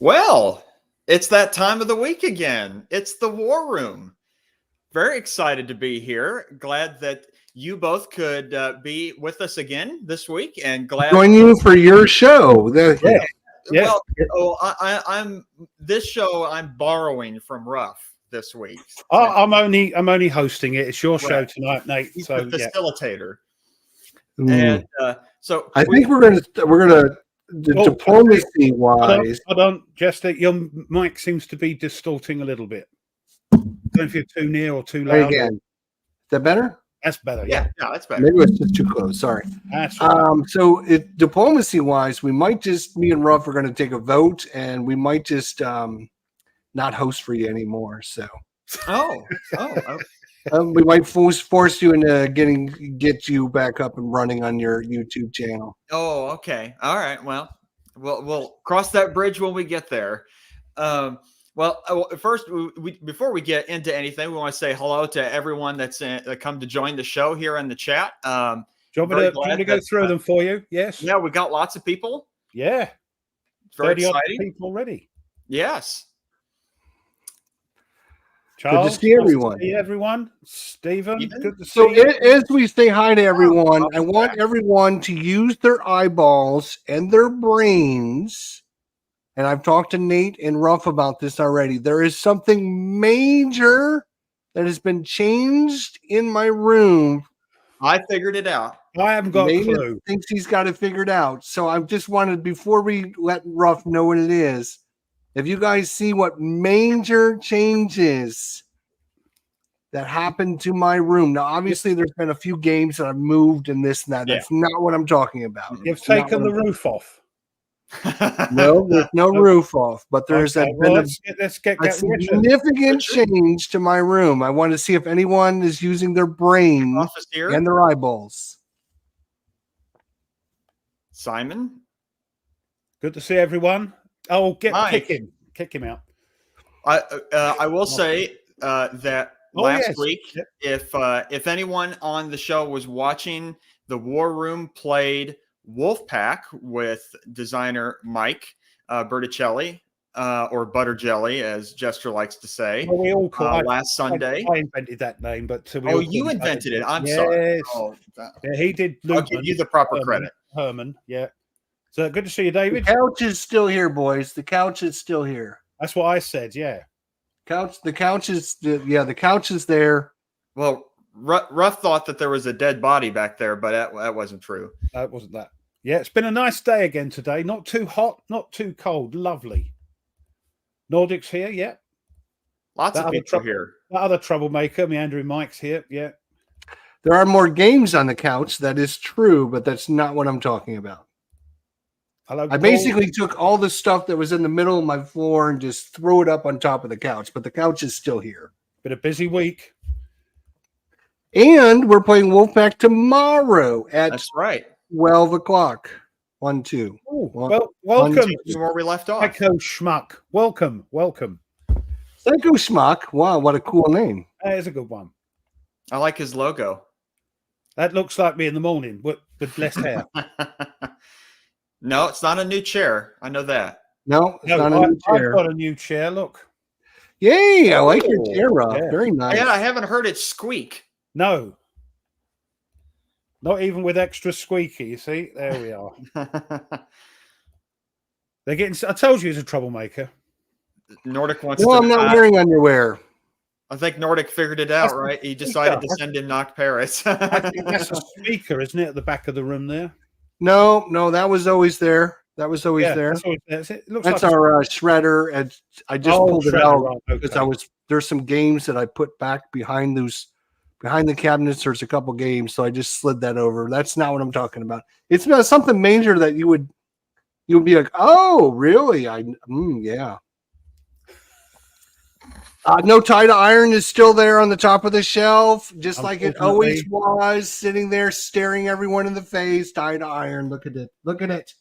Well, it's that time of the week again. It's the War Room. Very excited to be here. Glad that you both could be with us again this week, and glad Join you for your show. Yeah. Well, I'm this show. I'm borrowing from Ruff this week. I'm only hosting it. It's your show tonight, Nate. He's So the facilitator, Mm. and so I think we're gonna diplomacy wise. Hold on, Jester. Your mic seems to be distorting a little bit. Don't know if you're too near or too loud. Again. Is that better? That's better. yeah, that's better. Maybe it's just too close. Sorry. That's right. So diplomacy wise, we might just me and Ruff are going to take a vote, and we might just not host for you anymore. So Oh. we might force you into get you back up and running on your YouTube channel. Oh, okay. All right. Well, we'll cross that bridge when we get there. First, before we get into anything, we want to say hello to everyone that's come to join the show here in the chat. Do you want me to go through them for you? Yes. Yeah, we got lots of people. Yeah. Very 30 exciting. people already. Yes. Charles, good to see everyone. Good to see everyone. Stephen, good to see So you. as we say hi to everyone, I want everyone to use their eyeballs and their brains. And I've talked to Nate and Ruff about this already. There is something major that has been changed in my room. I figured it out. I haven't got a clue. Thinks he's got it figured out. So I just wanted, before we let Ruff know what it is, if you guys see what major changes that happened to my room. Now, obviously, there's been a few games that I've moved and this and that. Yeah. That's not what I'm talking about. You've taken the roof off. No, there's no roof off, but there's Okay, let's get a significant change to my room. I want to see if anyone is using their brain Office here. and their eyeballs. Simon. Good to see everyone. Oh, Mike. kick him out. I will say that last week, Yep. if anyone on the show was watching, the War Room played Wolfpack with designer Mike Berticelli, or Butter Jelly, as Jester likes to say. Well, we all call last Sunday. I invented that name, but you invented it. I'm sorry. Oh, yeah, he did. I'll give you the proper credit. Herman, yeah. So good to see you, David. The couch is still here, boys. The couch is still here. That's what I said. Yeah. The couch is there. Well, Ruff thought that there was a dead body back there, but that wasn't true. That wasn't that. Yeah, it's been a nice day again today. Not too hot, not too cold. Lovely. Nordic's here, yeah. Lots of people here. That other troublemaker, Meandering Mike's here, yeah. There are more games on the couch. That is true, but that's not what I'm talking about. Hello, I basically took all the stuff that was in the middle of my floor and just threw it up on top of the couch, but the couch is still here. Been a busy week. And we're playing Wolfpack tomorrow at That's right. 12 o'clock. 1, 2. Well, welcome. Where we left off. Psycho Schmuck. Welcome. Psycho Schmuck. Wow, what a cool name. That is a good one. I like his logo. That looks like me in the morning with less hair. No, it's not a new chair. I know that. No, it's not a new chair. I've got a new chair. Look. Yay, I like your chair, Rob. Yeah. Very nice. Yeah, I haven't heard it squeak. No. Not even with extra squeaky, you see? There we are. They're getting. I told you he's a troublemaker. Nordic wants Well, to. I'm not wearing underwear. I think Nordic figured it out, right? He decided to send in Knock Paris. I think that's a speaker, isn't it, at the back of the room there? No, that was always there. That was always there. That's always there. It looks That's like our shredder, and I just pulled it shredder, out right, because there's some games that I put back behind the cabinets. There's a couple games, so I just slid that over. That's not what I'm talking about. It's not something major that you would be like, oh, really? Yeah. No tie to iron is still there on the top of the shelf, just like it always was, sitting there staring everyone in the face. Tie to iron. Look at it. Look at it.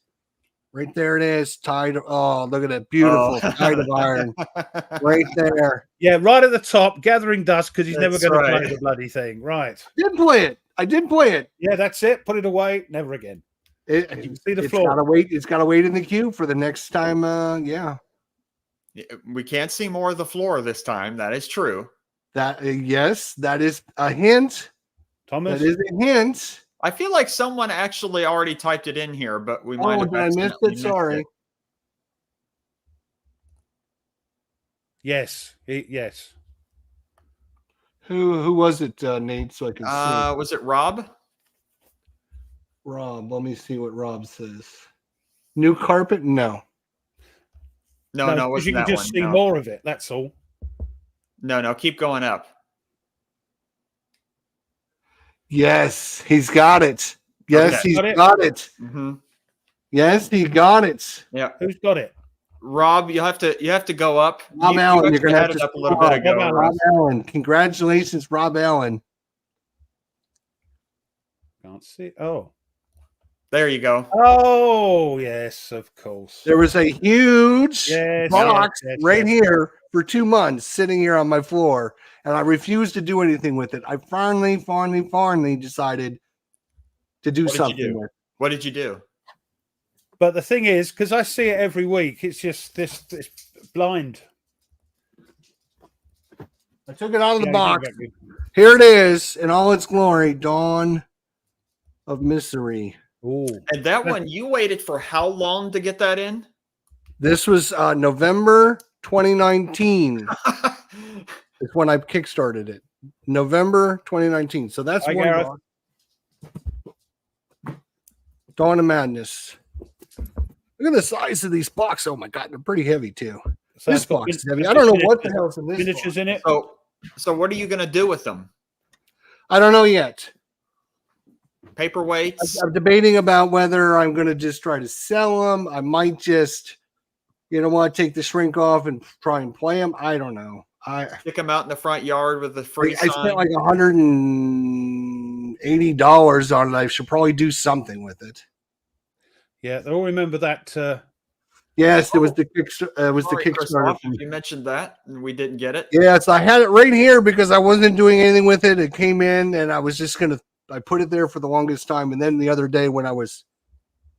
Right there it is. Tied. Oh, look at it. Beautiful. Tied of iron. Right there. Yeah, right at the top, gathering dust because he's never That's going to right. play the bloody thing. Right. I did play it. Yeah, that's it. Put it away. Never again. You can see the floor. It's got to wait in the queue for the next time. Yeah. We can't see more of the floor this time. That is true. That yes, that is a hint. Thomas? That is a hint. I feel like someone actually already typed it in here, but we might Oh, have did I miss accidentally it? missed Sorry. it. Yes. Yes. Who was it, Nate? So I can see. Was it Rob? Rob. Let me see what Rob says. New carpet? No. No, it because wasn't you can that just one. see No. more of it. That's all. No, keep going up. Yes, he's got it. Yes, Okay. he's Got it? got it. Mm-hmm. Yes, he got it. Yeah, Who's got it? Rob, you have to go up. Rob you Allen, you're actually gonna had have it to up a little scroll bit up. ago. Rob Rob Allen. Congratulations, Rob Allen. Can't see. Oh. There you go. Oh, yes, of course. There was a huge Yes, box yes, right yes. here for 2 months sitting here on my floor, and I refused to do anything with it. I finally decided to do What did you something do? with it. What did you do? But the thing is, because I see it every week, it's just this blind. I took it out of the Yeah, box. exactly. Here it is in all its glory, Dawn of Misery. Ooh. And that one, you waited for how long to get that in? This was November 2019 is when I kickstarted it. November 2019. So that's Hi, one Gareth. box. Dawn of Madness. Look at the size of these boxes. Oh my God, they're pretty heavy too. So This it's got box is min- heavy. I don't know what the miniatures- hell's in this miniatures box. in it. So what are you going to do with them? I don't know yet. Paperweights? I'm debating about whether I'm going to just try to sell them. I might just, take the shrink off and try and play them. I don't know. Stick them out in the front yard with the free I sign? spent like $180 on it. I should probably do something with it. Yeah, they all remember that. Yes, it was the Sorry, Kickstarter. Christoph, if you mentioned that and we didn't get it. Yes, I had it right here because I wasn't doing anything with it. It came in and I was just I put it there for the longest time. And then the other day when I was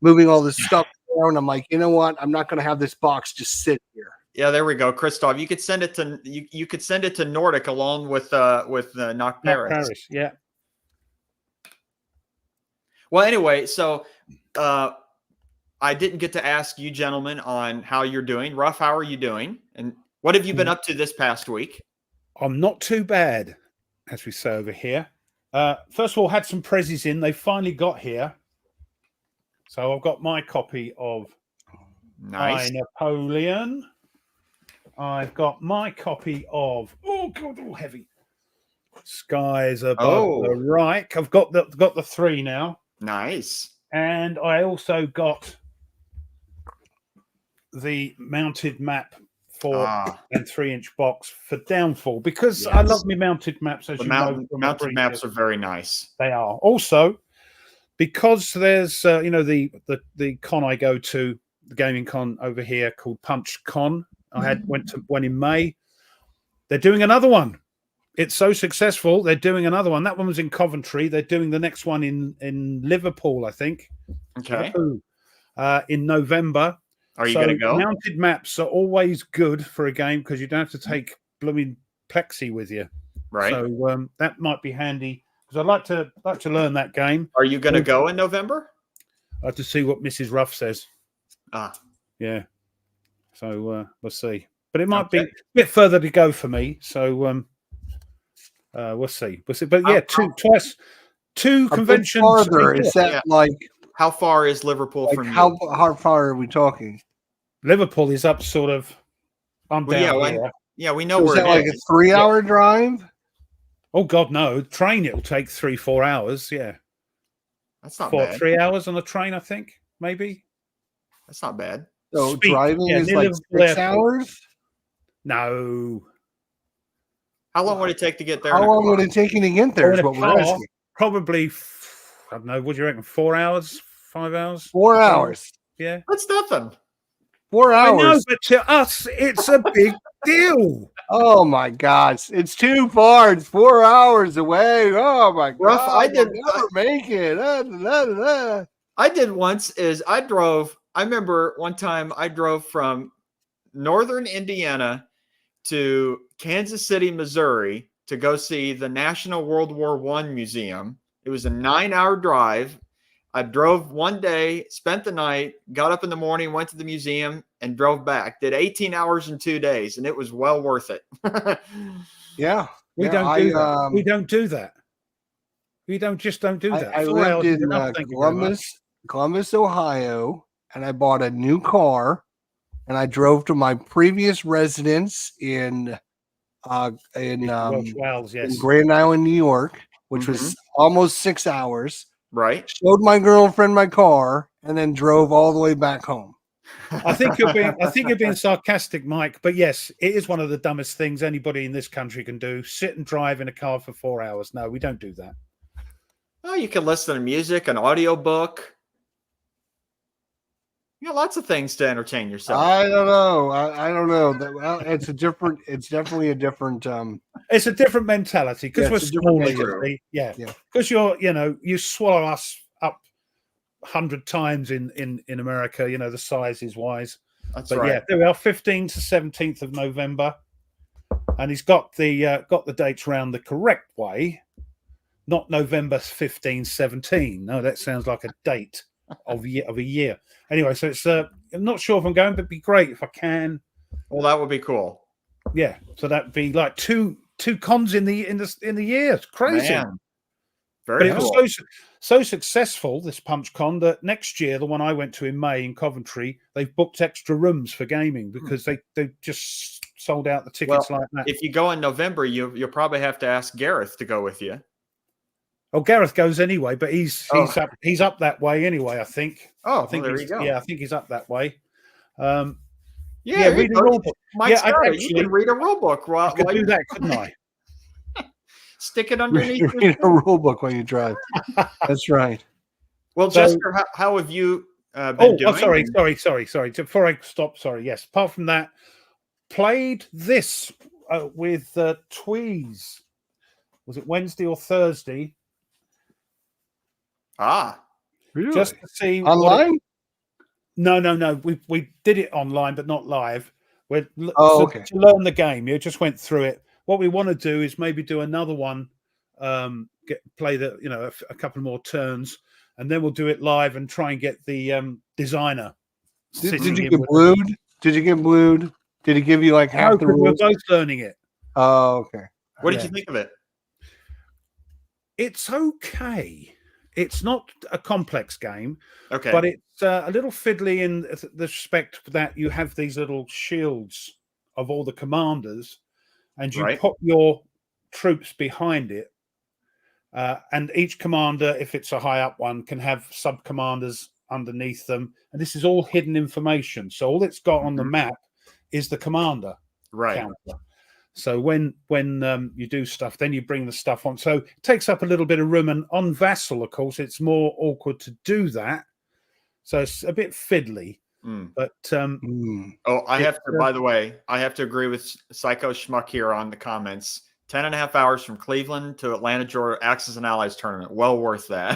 moving all this stuff around, I'm like, you know what? I'm not going to have this box just sit here. Yeah, there we go, Christoph. You could send it to you could send it to Nordic along with Knock Paris. Paris, yeah. Well, anyway, so I didn't get to ask you gentlemen on how you're doing. Ruff, how are you doing? And what have you been up to this past week? I'm not too bad, as we say over here. First of all, had some prezzies in. They finally got here. So I've got my copy of Nice. Napoleon. I've got my copy of all heavy. Skies Above the Reich. I've got the 3 now. Nice. And I also got the mounted map for and 3-inch box for Downfall because I love my mounted maps. As mounted maps are very nice. They are also because there's the con I go to, the gaming con over here called Punch Con. I went to one in May. They're doing another one. It's so successful. They're doing another one. That one was in Coventry. They're doing the next one in Liverpool, I think. Okay. In November. Are you going to go? Mounted maps are always good for a game because you don't have to take blooming plexi with you. Right. So that might be handy because I'd like to learn that game. Are you going to go in November? I have to see what Mrs. Ruff says. Yeah. So we'll see. But it might be a bit further to go for me. So we'll see. We'll see. But yeah, two conventions. Farther, is that like how far is Liverpool from you? How far are we talking? Liverpool is up sort of. I'm down here. Yeah, we know so where is that like a 3-hour drive? Oh God, no! Train it'll take 3-4 hours. Yeah, that's not bad. 3 hours on the train, I think, maybe. That's not bad. So driving is like 6 hours. No. How long would it take to get there? How long would it take you to get there? Is what we're asking. Probably, I don't know. What do you reckon? 4 hours? 5 hours? 4 hours. Yeah, that's nothing. 4 hours. I know, but to us, it's a big deal. Oh my gosh, it's too far. It's 4 hours away. Oh my Ruff, God, I'll never make it. I did once. I remember one time I drove from northern Indiana to Kansas City, Missouri to go see the National World War I Museum. It was a 9-hour drive. I drove one day, spent the night, got up in the morning, went to the museum, and drove back. Did 18 hours in 2 days, and it was well worth it. Yeah. We don't do that. We don't do that. We don't do that. I lived in Columbus, Ohio, and I bought a new car, and I drove to my previous residence in Wales, yes, in Grand Island, New York, which was almost 6 hours. Right. Showed my girlfriend my car, and then drove all the way back home. I think you're being sarcastic, Mike. But yes, it is one of the dumbest things anybody in this country can do: sit and drive in a car for 4 hours. No, we don't do that. Oh, you can listen to music, an audiobook. You got lots of things to entertain yourself. I don't know. I don't know. Well, it's definitely a different. It's a different mentality because we're smaller. Yeah. Because you swallow us up 100 times in America. You know, the sizes wise. That's right. Yeah, there we are, 15th to 17th of November, and he's got the dates round the correct way, not November 15, 17. No, that sounds like a date of a year. Anyway, so it's I'm not sure if I'm going, but it'd be great if I can. Well, that would be cool. Yeah, so that'd be like two cons in the year. It's crazy. Man. Very but cool. It was so successful, this Punch Con, that next year, the one I went to in May in Coventry, they've booked extra rooms for gaming because they just sold out the tickets like that. If you go in November, you'll probably have to ask Gareth to go with you. Oh, Gareth goes anyway, but he's up that way anyway, I think. Oh, I think there you go. Yeah, I think he's up that way. Read a rule book. Mike's you can read a rule book. I could do that, couldn't I? Stick it underneath. Read a rule book when you drive. That's right. Well, Jester, how have you been doing? Oh, sorry. Before I stop, sorry. Yes. Apart from that, played this with Tweez. Was it Wednesday or Thursday? Really? Just to see online. No. We did it online, but not live. Okay. To learn the game, you just went through it. What we want to do is maybe do another one, play a couple more turns, and then we'll do it live and try and get the designer. Did you get blued? Did you get blued? Did he give you like half the rules? We're both learning it. Oh, okay. What did you think of it? It's okay. It's not a complex game, okay, but it's a little fiddly in the respect that you have these little shields of all the commanders, and you put your troops behind it, and each commander, if it's a high up one, can have sub commanders underneath them, and this is all hidden information. So all it's got on the map is the commander counter. So when you do stuff, then you bring the stuff on. So it takes up a little bit of room. And on Vassal, of course, it's more awkward to do that. So it's a bit fiddly. But I have to. By the way, I have to agree with Psycho Schmuck here on the comments. 10.5 hours from Cleveland to Atlanta, Georgia, Axis and Allies tournament. Well worth that.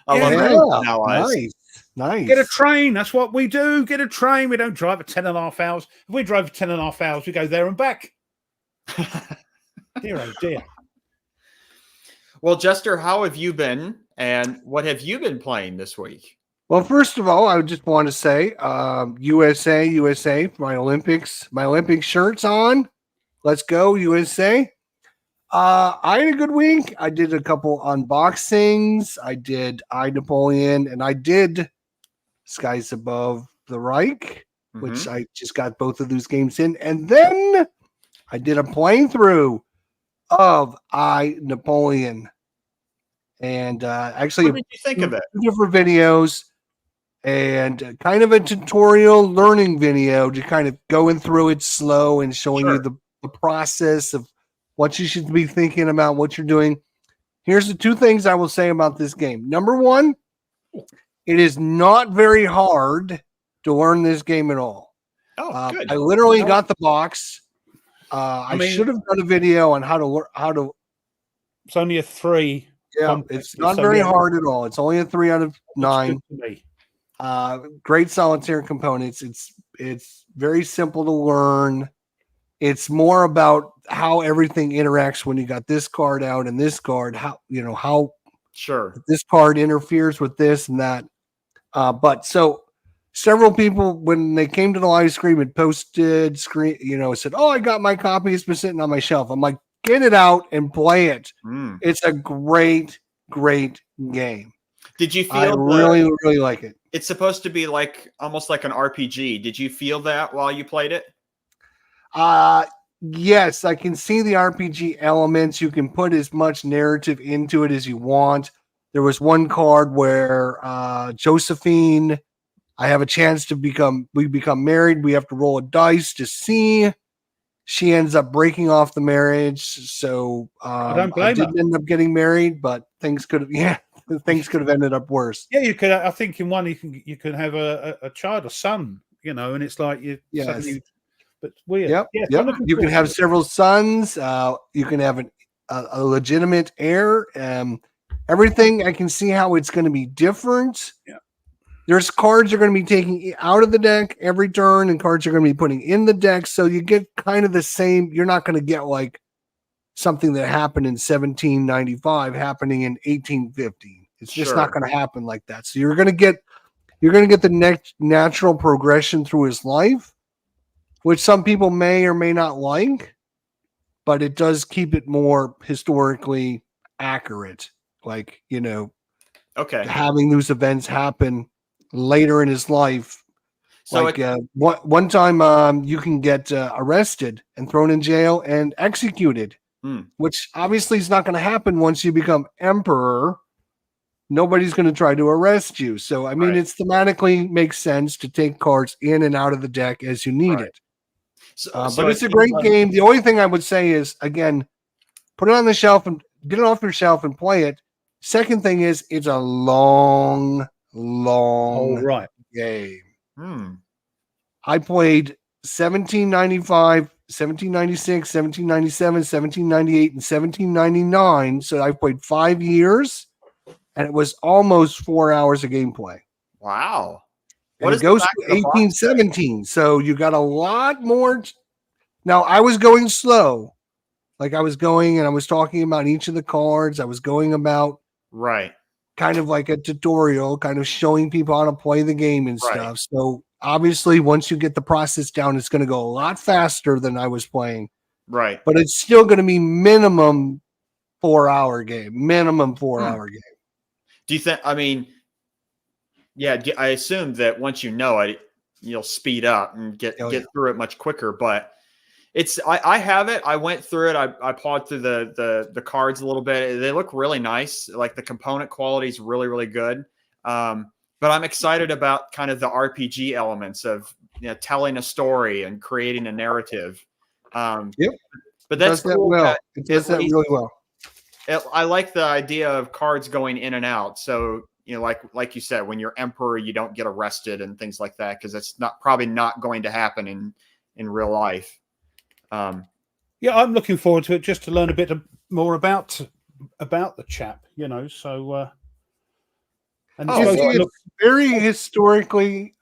I love that. Allies. Nice. Get a train. That's what we do. Get a train. We don't drive for 10.5 hours. If we drive for 10.5 hours, we go there and back. Dear oh dear. Well, Jester, how have you been, and what have you been playing this week? Well, first of all, I just want to say, USA, my Olympic shirt's on. Let's go, USA. I had a good week. I did a couple unboxings. I did Napoleon, and I did Skies Above the Reich, which I just got both of those games in, and then I did a playthrough of Napoleon, and actually, what did you think of it? Different videos and kind of a tutorial learning video, just kind of going through it slow and showing you the process of what you should be thinking about, what you're doing. Here's the two things I will say about this game. Number one, it is not very hard to learn this game at all. Good. I literally got the box. I should have done a video on how to. It's only a 3. Yeah, it's not very hard at all. It's only a 3 out of 9. Great solitaire components. It's It's very simple to learn. It's more about how everything interacts when you got this card out and this card, how Sure. this card interferes with this and that. But so several people, when they came to the live stream and posted said, "Oh, I got my copy. It's been sitting on my shelf." I'm like, get it out and play it. It's a great, great game. Did you feel I really, really like it? It's supposed to be almost like an RPG. Did you feel that while you played it? Yes, I can see the RPG elements. You can put as much narrative into it as you want. There was one card where Josephine, I have a chance to become married. We have to roll a dice to see. She ends up breaking off the marriage. So I don't blame her. didn't end up getting married, but things could have ended up worse. Yeah, you could. I think in one you can have a child, a son, and it's like you. Yes. Suddenly, but weird. Yep. Yeah, Yep. You can have several sons. You can have a legitimate heir. Everything, I can see how it's going to be different. Yeah. There's cards you're going to be taking out of the deck every turn, and cards you're going to be putting in the deck. So you get kind of the same. You're not going to get like something that happened in 1795 happening in 1850. It's just not going to happen like that. So you're going to get the next natural progression through his life, which some people may or may not like, but it does keep it more historically accurate. Like, having those events happen later in his life. So one time you can get arrested and thrown in jail and executed, which obviously is not going to happen once you become emperor. Nobody's going to try to arrest you. So, I mean, it thematically makes sense to take cards in and out of the deck as you need it. But it's a great game. The only thing I would say is, again, put it on the shelf and get it off your shelf and play it. Second thing is, it's a long game. I played 1795, 1796, 1797, 1798, and 1799. So I played 5 years, and it was almost 4 hours of gameplay. Wow. And it goes to 1817. So you got a lot more. Now, I was going slow. Like I was going and I was talking about each of the cards. I was going about kind of like a tutorial, kind of showing people how to play the game and stuff. So obviously, once you get the process down, it's going to go a lot faster than I was playing. Right. But it's still going to be minimum 4 hour game. Minimum 4 hour game. Do you think, I assume that once you know it, you'll speed up and get through it much quicker. But I have it. I went through it. I pawed through the cards a little bit. They look really nice. Like the component quality is really, really good. But I'm excited about kind of the RPG elements of telling a story and creating a narrative. But that's cool. It does that really well. I like the idea of cards going in and out. So, like you said, when you're emperor, you don't get arrested and things like that, because it's probably not going to happen in real life. I'm looking forward to it just to learn a bit more about the chap, So, it's very historically.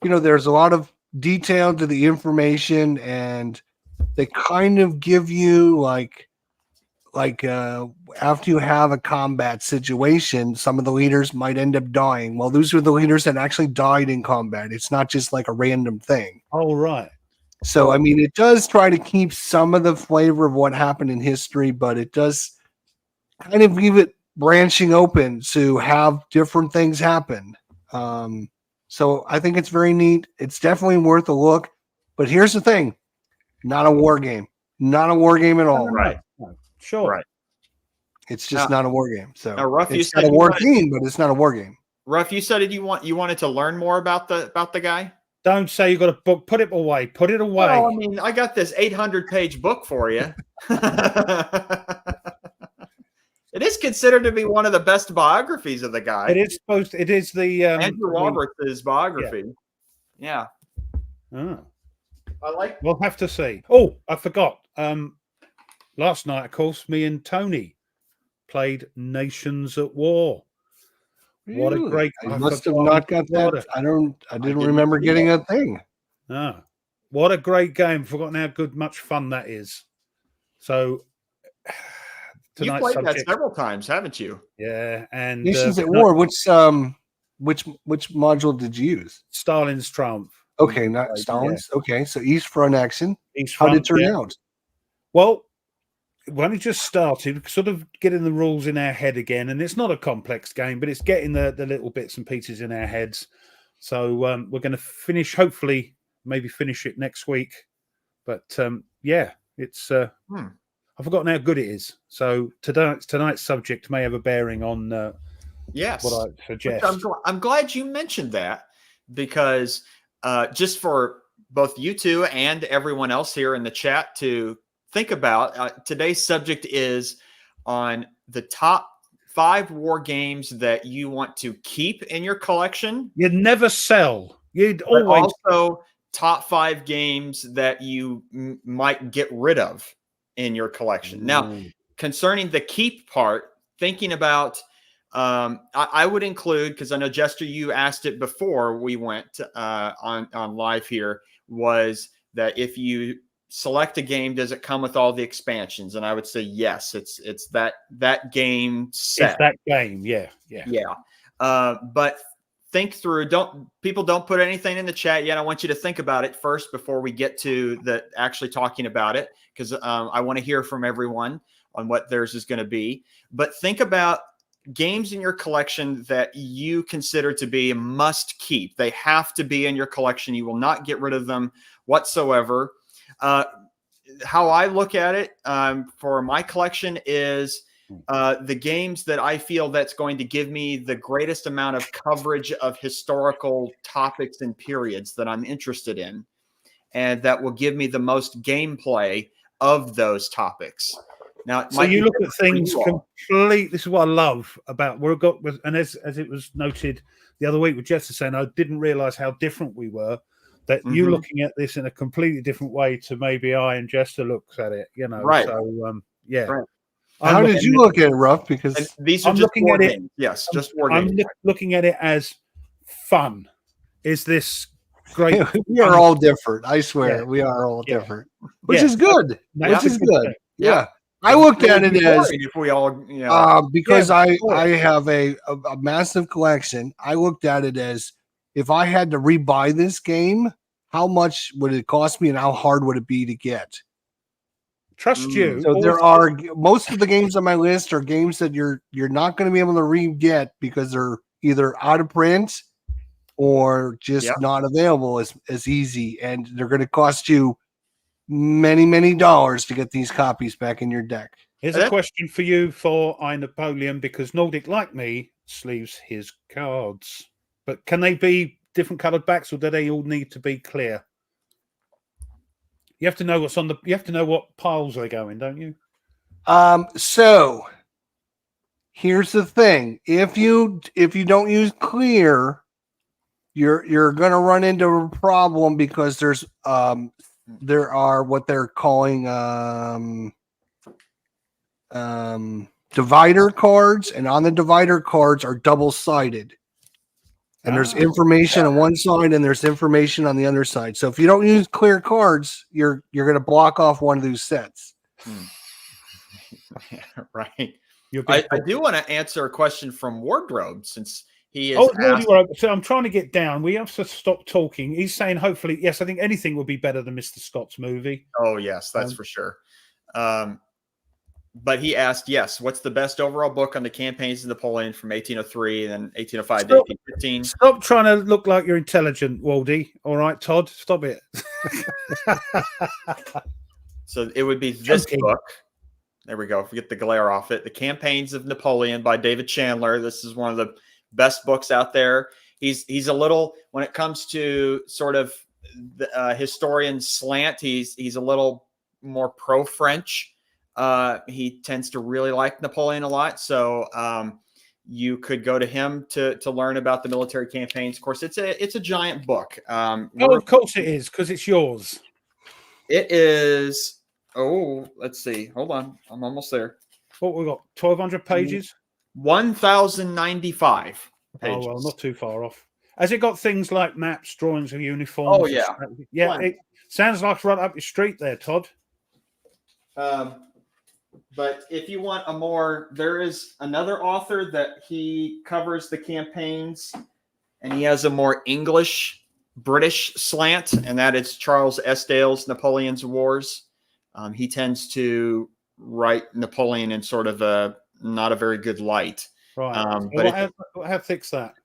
There's a lot of detail to the information, and they kind of give you like after you have a combat situation, some of the leaders might end up dying. Well, those are the leaders that actually died in combat. It's not just like a random thing. Oh, right. So, I mean, it does try to keep some of the flavor of what happened in history, but it does kind of leave it branching open to have different things happen. So I think it's very neat. It's definitely worth a look. But here's the thing. Not a war game. Not a war game at all. Right. Sure. Right. It's just not a war game. So Ruff, it's got a war theme, but it's not a war game. Ruff, you said you wanted to learn more about the guy? Don't say you got a book. Put it away. Put it away. Well, I mean, I got this 800-page book for you. It is considered to be one of the best biographies of the guy. It is supposed. It is the Andrew Roberts' biography. Yeah. Oh. I like. We'll have to see. Oh, I forgot. Last night, of course, me and Tony played Nations at War, What a Really? great! I must have not got that. I didn't remember getting a thing. Ah, what a great game! Forgotten how much fun that is. So You've tonight's played that subject, several times, haven't you? yeah, and Nations at War. Which module did you use? Stalin's Triumph. Okay, not Stalin's. Yeah. Okay, so East Front action. East How Front, did it turn out? Well, we only just started, sort of getting the rules in our head again, and it's not a complex game, but it's getting the little bits and pieces in our heads. So we're going to finish, hopefully, maybe finish it next week. But yeah, it's I've forgotten how good it is. So tonight's subject may have a bearing on yes, what I suggest. I'm glad you mentioned that, because just for both you two and everyone else here in the chat to think about, today's subject is on the top 5 war games that you want to keep in your collection. You'd never sell. You'd always also top 5 games that you might get rid of in your collection. Now, concerning the keep part, thinking about, I would include, because I know Jester, you asked it before we went on live here, was that if you select a game, does it come with all the expansions? And I would say yes. It's that game set. It's that game, yeah. But think through. People don't put anything in the chat yet. I want you to think about it first before we get to the actually talking about it, because I want to hear from everyone on what theirs is going to be. But think about games in your collection that you consider to be a must keep. They have to be in your collection. You will not get rid of them whatsoever. How I look at it for my collection is the games that I feel that's going to give me the greatest amount of coverage of historical topics and periods that I'm interested in, and that will give me the most gameplay of those topics. Now, so you look at things complete. This is what I love about and as it was noted the other week with Jester saying, I didn't realize how different we were. That you looking at this in a completely different way to maybe I and Jester looks at it, Right. So yeah. Right. How did you look at it, Ruff? Because these are just war games. Yes, just war games. I'm looking at it as fun. Is this great? We are all different. I swear, we are all different, which is good. Which is good. Yeah. I looked at it as if we all, because I have a massive collection. I looked at it as, if I had to rebuy this game, how much would it cost me and how hard would it be to get? Trust you. So there are most of the games on my list are games that you're not going to be able to re-get because they're either out of print or just not available as easy, and they're going to cost you many dollars to get these copies back in your deck. Here's a question for you for Napoleon, because Nordic, like me, sleeves his cards. But can they be different coloured backs, or do they all need to be clear? You have to know what's on the. You have to know what piles they're going, don't you? So here's the thing: if you don't use clear, you're going to run into a problem, because there are what they're calling divider cards, and on the divider cards are double-sided. And there's information on one side and there's information on the other side. So if you don't use clear cards, you're going to block off one of those sets. Right. I do want to answer a question from Wardrobe, since he is. So I'm trying to get down. We have to stop talking. He's saying, hopefully, yes, I think anything would be better than Mr. Scott's movie. Oh, yes, that's for sure. But he asked, yes, what's the best overall book on the campaigns of Napoleon from 1803 and then 1805 to 1815? Stop trying to look like you're intelligent, Waldy. All right, Todd, stop it. So it would be this book. There we go. Get the glare off it. The Campaigns of Napoleon by David Chandler. This is one of the best books out there. He's a little, when it comes to sort of the historian slant, he's a little more pro-French. He tends to really like Napoleon a lot. So you could go to him to learn about the military campaigns. Of course, it's a giant book. Of course it is, because it's yours. It is. Oh, let's see. Hold on. I'm almost there. What we got? 1,200 pages? 1,095. pages. Oh, well, not too far off. Has it got things like maps, drawings of uniforms? Oh, yeah. Yeah, it sounds like right up your street there, Todd. But if you want a more, there is another author that he covers the campaigns, and he has a more English, British slant, and that is Charles S. Dale's Napoleon's Wars. He tends to write Napoleon in sort of a not a very good light. Right. But how thick's that?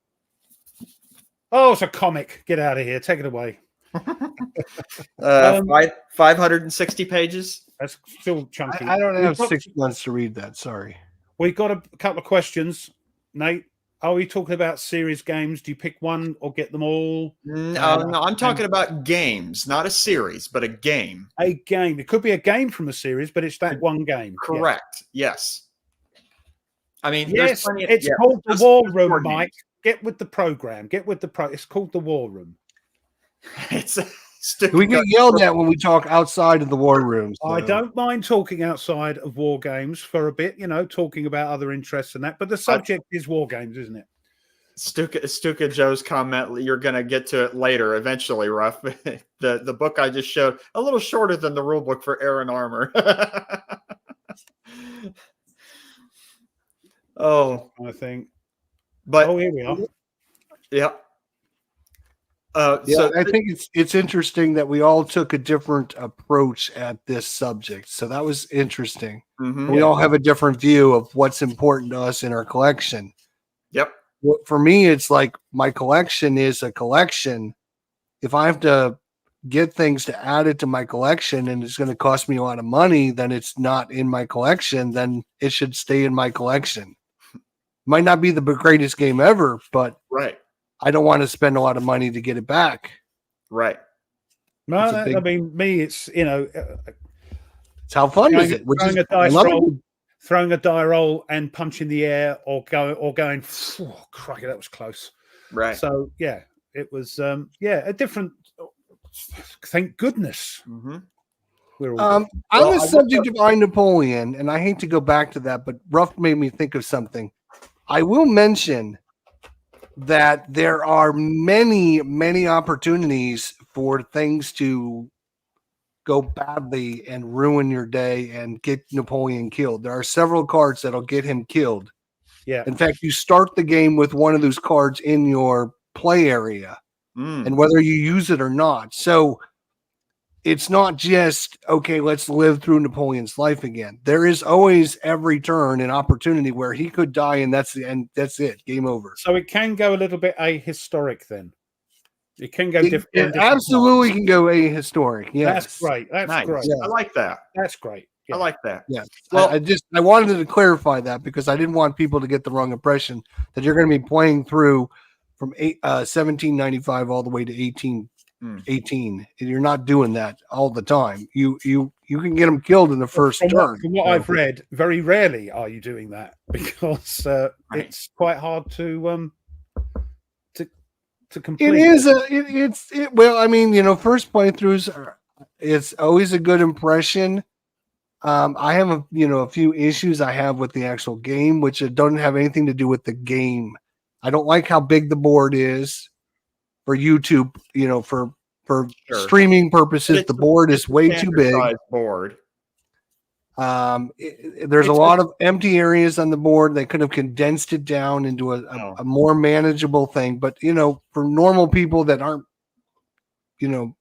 Oh, it's a comic. Get out of here. Take it away. 560 pages. That's still chunky. I don't have 6 months to read that. Sorry. We've got a couple of questions, Nate. Are we talking about series games? Do you pick one or get them all? No, I'm talking about games, not a series, but a game. A game. It could be a game from a series, but it's that one game. Correct. Yes. I mean, yes, it's called the War Room, Mike. Get with the program. It's called the War Room. It's we get yelled at when we talk outside of the war room. So. I don't mind talking outside of war games for a bit, talking about other interests and that. But the subject is war games, isn't it? Stuka Joe's comment, you're going to get to it later, eventually, Ruff. The book I just showed, a little shorter than the rule book for Air and Armor. I think. But here we are. Yeah. So I think it's interesting that we all took a different approach at this subject. So that was interesting. Mm-hmm. We all have a different view of what's important to us in our collection. Yep. For me, it's like my collection is a collection. If I have to get things to add it to my collection and it's going to cost me a lot of money, then it's not in my collection. Then it should stay in my collection. Might not be the greatest game ever, but right. I don't want to spend a lot of money to get it back. Right. No, I mean, me, it's, it's how fun is it? Throwing a die roll and punching the air or going, oh, crikey, that was close. Right. So, yeah, it was, a different, thank goodness. Mm-hmm. On the subject of I, Napoleon, and I hate to go back to that, but Ruff made me think of something. I will mention that there are many, many opportunities for things to go badly and ruin your day and get Napoleon killed. There are several cards that'll get him killed. Yeah. In fact, you start the game with one of those cards in your play area, and whether you use it or not. So it's not just, okay, let's live through Napoleon's life again. There is always every turn an opportunity where he could die, and that's it. Game over. So it can go a little bit ahistoric then. It can go different. It absolutely can go ahistoric. Yeah, that's great. That's nice. great. Yeah. I like that. That's great. Yeah. I like that. Yeah. Well, I wanted to clarify that because I didn't want people to get the wrong impression that you're going to be playing through from 1795 all the way to 1818. And you're not doing that all the time. You can get them killed in the first turn. From what I've read, very rarely are you doing that because it's quite hard to complete. Well, I mean, first playthroughs it's always a good impression. I have a few issues I have with the actual game, which don't have anything to do with the game. I don't like how big the board is for YouTube, for streaming purposes. The board is way too big. Board. There's a lot of empty areas on the board. They could have condensed it down into a more manageable thing. But, for normal people that aren't,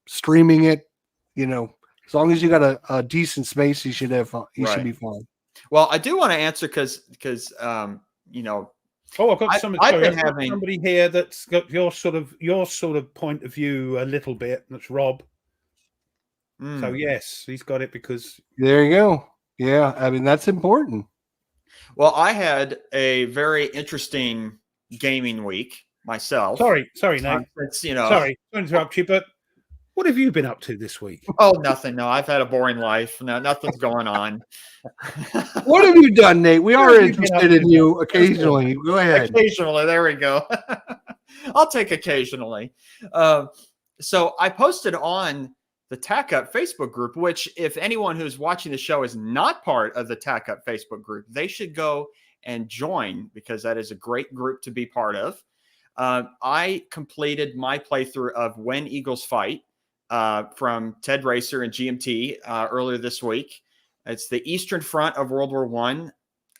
streaming it, as long as you got a decent space, you should have should be fine. Well, I do want to answer because Oh, I've got somebody here that's got your sort of point of view a little bit. That's Rob. So yes, he's got it because there you go. Yeah, I mean that's important. Well, I had a very interesting gaming week myself. Sorry, Nate. Sorry to interrupt you, but what have you been up to this week? Oh, nothing. No, I've had a boring life. No, nothing's going on. What have you done, Nate? We are interested in you occasionally. Go ahead. Occasionally. There we go. I'll take occasionally. So I posted on the Tack Up Facebook group, which if anyone who's watching the show is not part of the Tack Up Facebook group, they should go and join because that is a great group to be part of. I completed my playthrough of When Eagles Fight from Ted Racer and GMT earlier this week. It's the Eastern Front of World War One.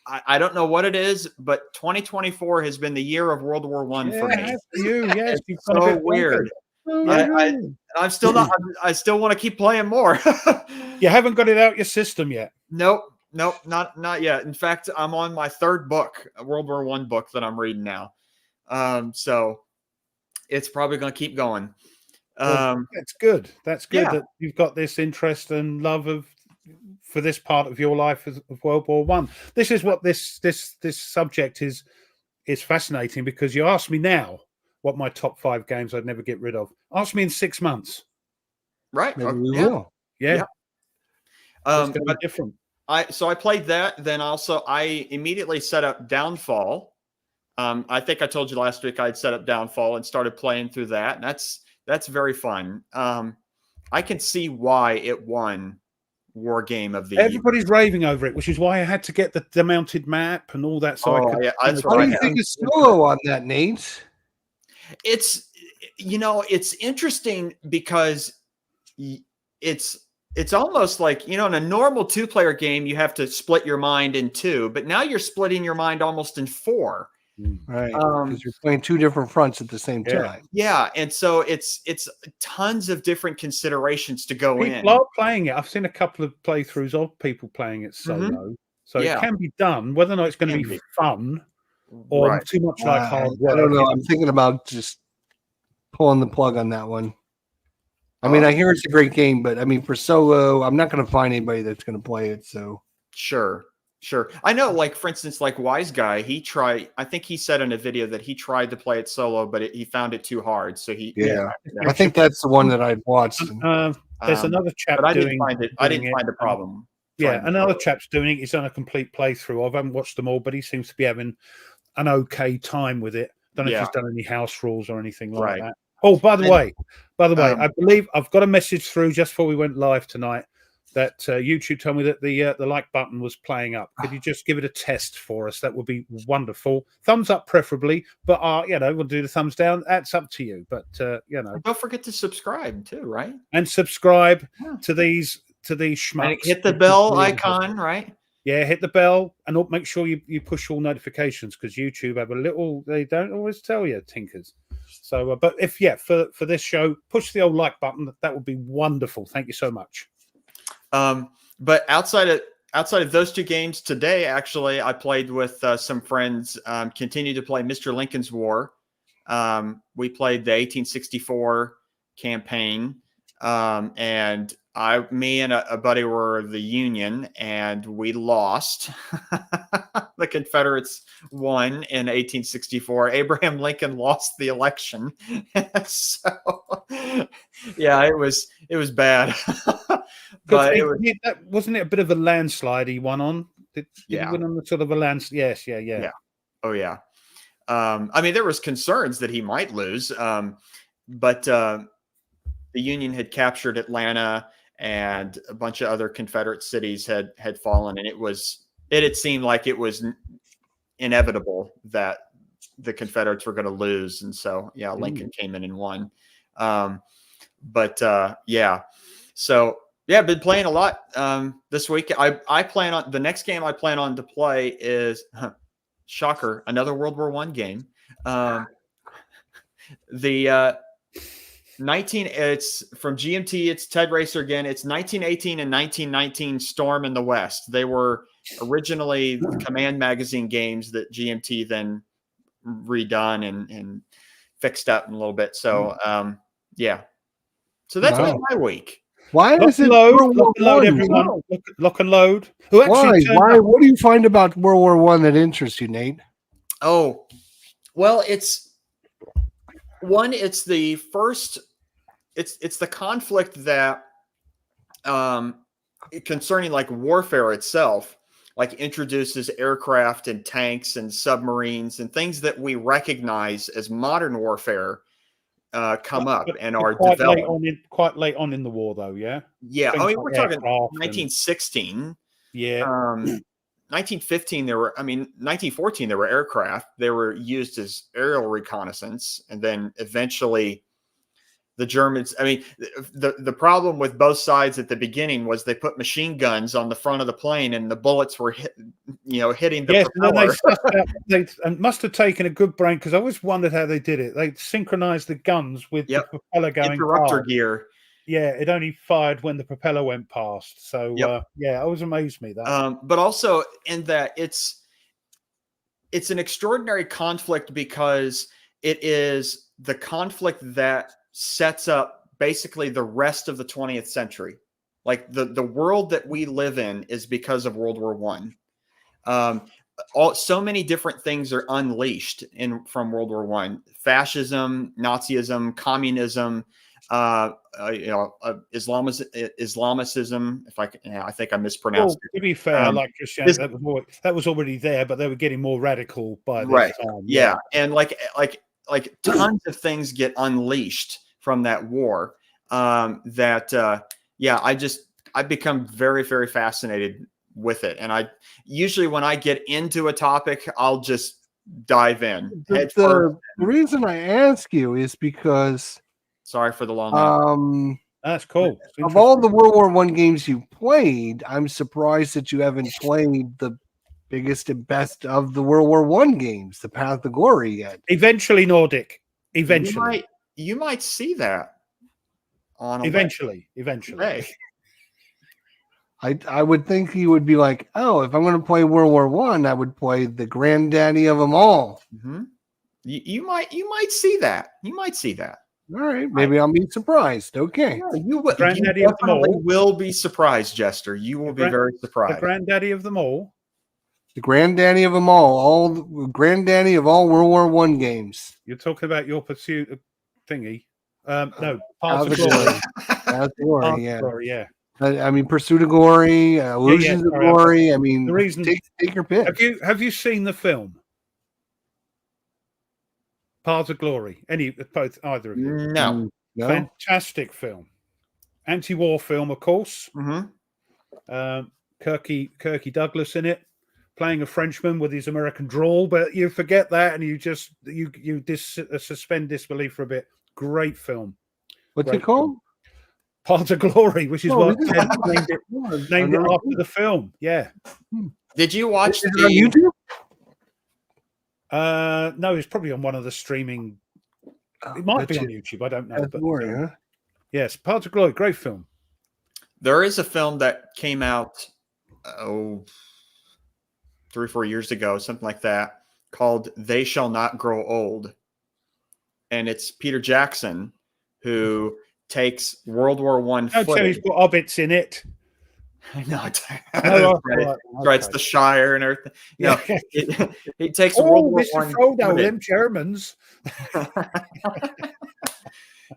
I don't know what it is, but 2024 has been the year of World War One for me. Yes, it's so weird. I'm still not. I still want to keep playing more. You haven't got it out your system yet. Nope, not yet. In fact, I'm on my third book, a World War One book that I'm reading now. So it's probably going to keep going. That's good. That's good that you've got this interest and love for this part of your life of World War One. This is what this subject is fascinating, because you ask me now what my top 5 games I'd never get rid of. Ask me in 6 months. Right. Maybe we will. Yeah. It's going to be different. So I played that. Then also I immediately set up Downfall. I think I told you last week I'd set up Downfall and started playing through that. And that's very fun. I can see why it won War Game of the Year. Everybody's raving over it, which is why I had to get the mounted map and all that. So I could. Yeah, that's what do you think of solo on that, Nate? It's interesting because it's almost like, in a normal 2-player game, you have to split your mind in 2, but now you're splitting your mind almost in 4. Right, because you're playing 2 different fronts at the same time. Yeah, and so it's tons of different considerations to go in. People are playing it. I've seen a couple of playthroughs of people playing it solo, so it can be done. Whether or not it's going to be fun or too much like hard work, I don't know. I'm thinking about just pulling the plug on that one. I mean, I hear it's a great game, but I mean, for solo, I'm not going to find anybody that's going to play it. So Sure. I know, like, for instance, like Wise Guy, I think he said in a video that he tried to play it solo, but he found it too hard. So I think that's the one that I'd watched. There's another chap but I doing didn't find a problem. Another chap's doing it. He's done a complete playthrough of. I haven't watched them all, but he seems to be having an okay time with it. Don't know if he's done any house rules or anything like that. Oh, by the way, I believe I've got a message through just before we went live tonight that YouTube told me that the like button was playing up. Could you just give it a test for us? That would be wonderful. Thumbs up, preferably, but we'll do the thumbs down. That's up to you. But don't forget to subscribe too, right? And subscribe to these schmucks. And hit the bell icon, right? Yeah, hit the bell and make sure you push all notifications, because YouTube have they don't always tell you, tinkers. So, but if for this show, push the old like button. That would be wonderful. Thank you so much. But outside of those 2 games today, actually, I played with some friends. Continued to play Mr. Lincoln's War. We played the 1864 campaign, and me and a buddy were the Union, and we lost. The Confederates won in 1864. Abraham Lincoln lost the election. So, yeah, it was bad. But wasn't it a bit of a landslide he won on? Did he win on the sort of a landslide? Yes, yeah. Oh, yeah. I mean, there was concerns that he might lose, but the Union had captured Atlanta, and a bunch of other Confederate cities had fallen, and it had seemed like it was inevitable that the Confederates were going to lose, and so Lincoln came in and won. So I've been playing a lot this week. I plan on the next game I plan on to play is shocker, another World War I game. It's from GMT. It's Ted Racer again. It's 1918 and 1919 Storm in the West. They were originally Command Magazine games that GMT then redone and fixed up a little bit. So, So that's been my week. Why does it load everyone? Lock and load. Why? What do you find about World War I that interests you, Nate? Oh, well, it's the first. It's the conflict that, concerning like warfare itself, like introduces aircraft and tanks and submarines and things that we recognize as modern warfare. Come up and are developed quite late on in the war, though. Yeah. I mean, we're talking 1916. 1915, 1914, there were aircraft. They were used as aerial reconnaissance. And then eventually the Germans, the problem with both sides at the beginning was they put machine guns on the front of the plane and the bullets were hitting the propeller. And they must have taken a good brain, because I always wondered how they did it. They synchronized the guns with the propeller going interrupter past. gear. Yeah, it only fired when the propeller went past. So I was amazed me that. But also in that it's an extraordinary conflict, because it is the conflict that sets up basically the rest of the 20th century. Like the world that we live in is because of World War One. So many different things are unleashed from World War One: fascism, Nazism, communism, Islamicism. I think I mispronounced it. To be fair, that was already there, but they were getting more radical by this time. Yeah, and like tons of things get unleashed from that war. I become very, very fascinated with it, and I usually, when I get into a topic, I'll just dive in. The reason I ask you is because. Sorry for the long. That's cool. Of all the World War I games you played, I'm surprised that you haven't played the biggest and best of the World War I games, the Path to Glory, yet. Eventually, Nordic. Eventually, you might see that. Eventually. Hey. I would think he would be like, oh, if I'm going to play World War I would play the granddaddy of them all. Mm-hmm. You might see that. You might see that. All right, maybe I'll be surprised. Okay, you will be surprised, Jester. You will be very surprised. The granddaddy of them all. The granddaddy of them all granddaddy of all World War I games. You're talking about your pursuit thingy. No, Paths of Glory. Yeah. I mean, Pursuit of Glory, Illusions of Glory. I mean, the reason, take your pick. Have you seen the film Paths of Glory? Either of you? No. Fantastic film. Anti-war film, of course. Mm-hmm. Kirky Douglas in it, playing a Frenchman with his American drawl, but you forget that and you just suspend disbelief for a bit. Great film. What's it called? Paths of Glory, which is what Ted named it after the film. Yeah. Did you watch it on YouTube? No, it's probably on one of the streaming. It might be on YouTube. I don't know. But Glory, huh? Yes, Paths of Glory, great film. There is a film that came out 3 or 4 years ago, something like that, called They Shall Not Grow Old. And it's Peter Jackson who takes World War I footage. He's got hobbits in it. I know. Right. It's the Shire and everything. Yeah. He takes World War I. Frodo, them Germans.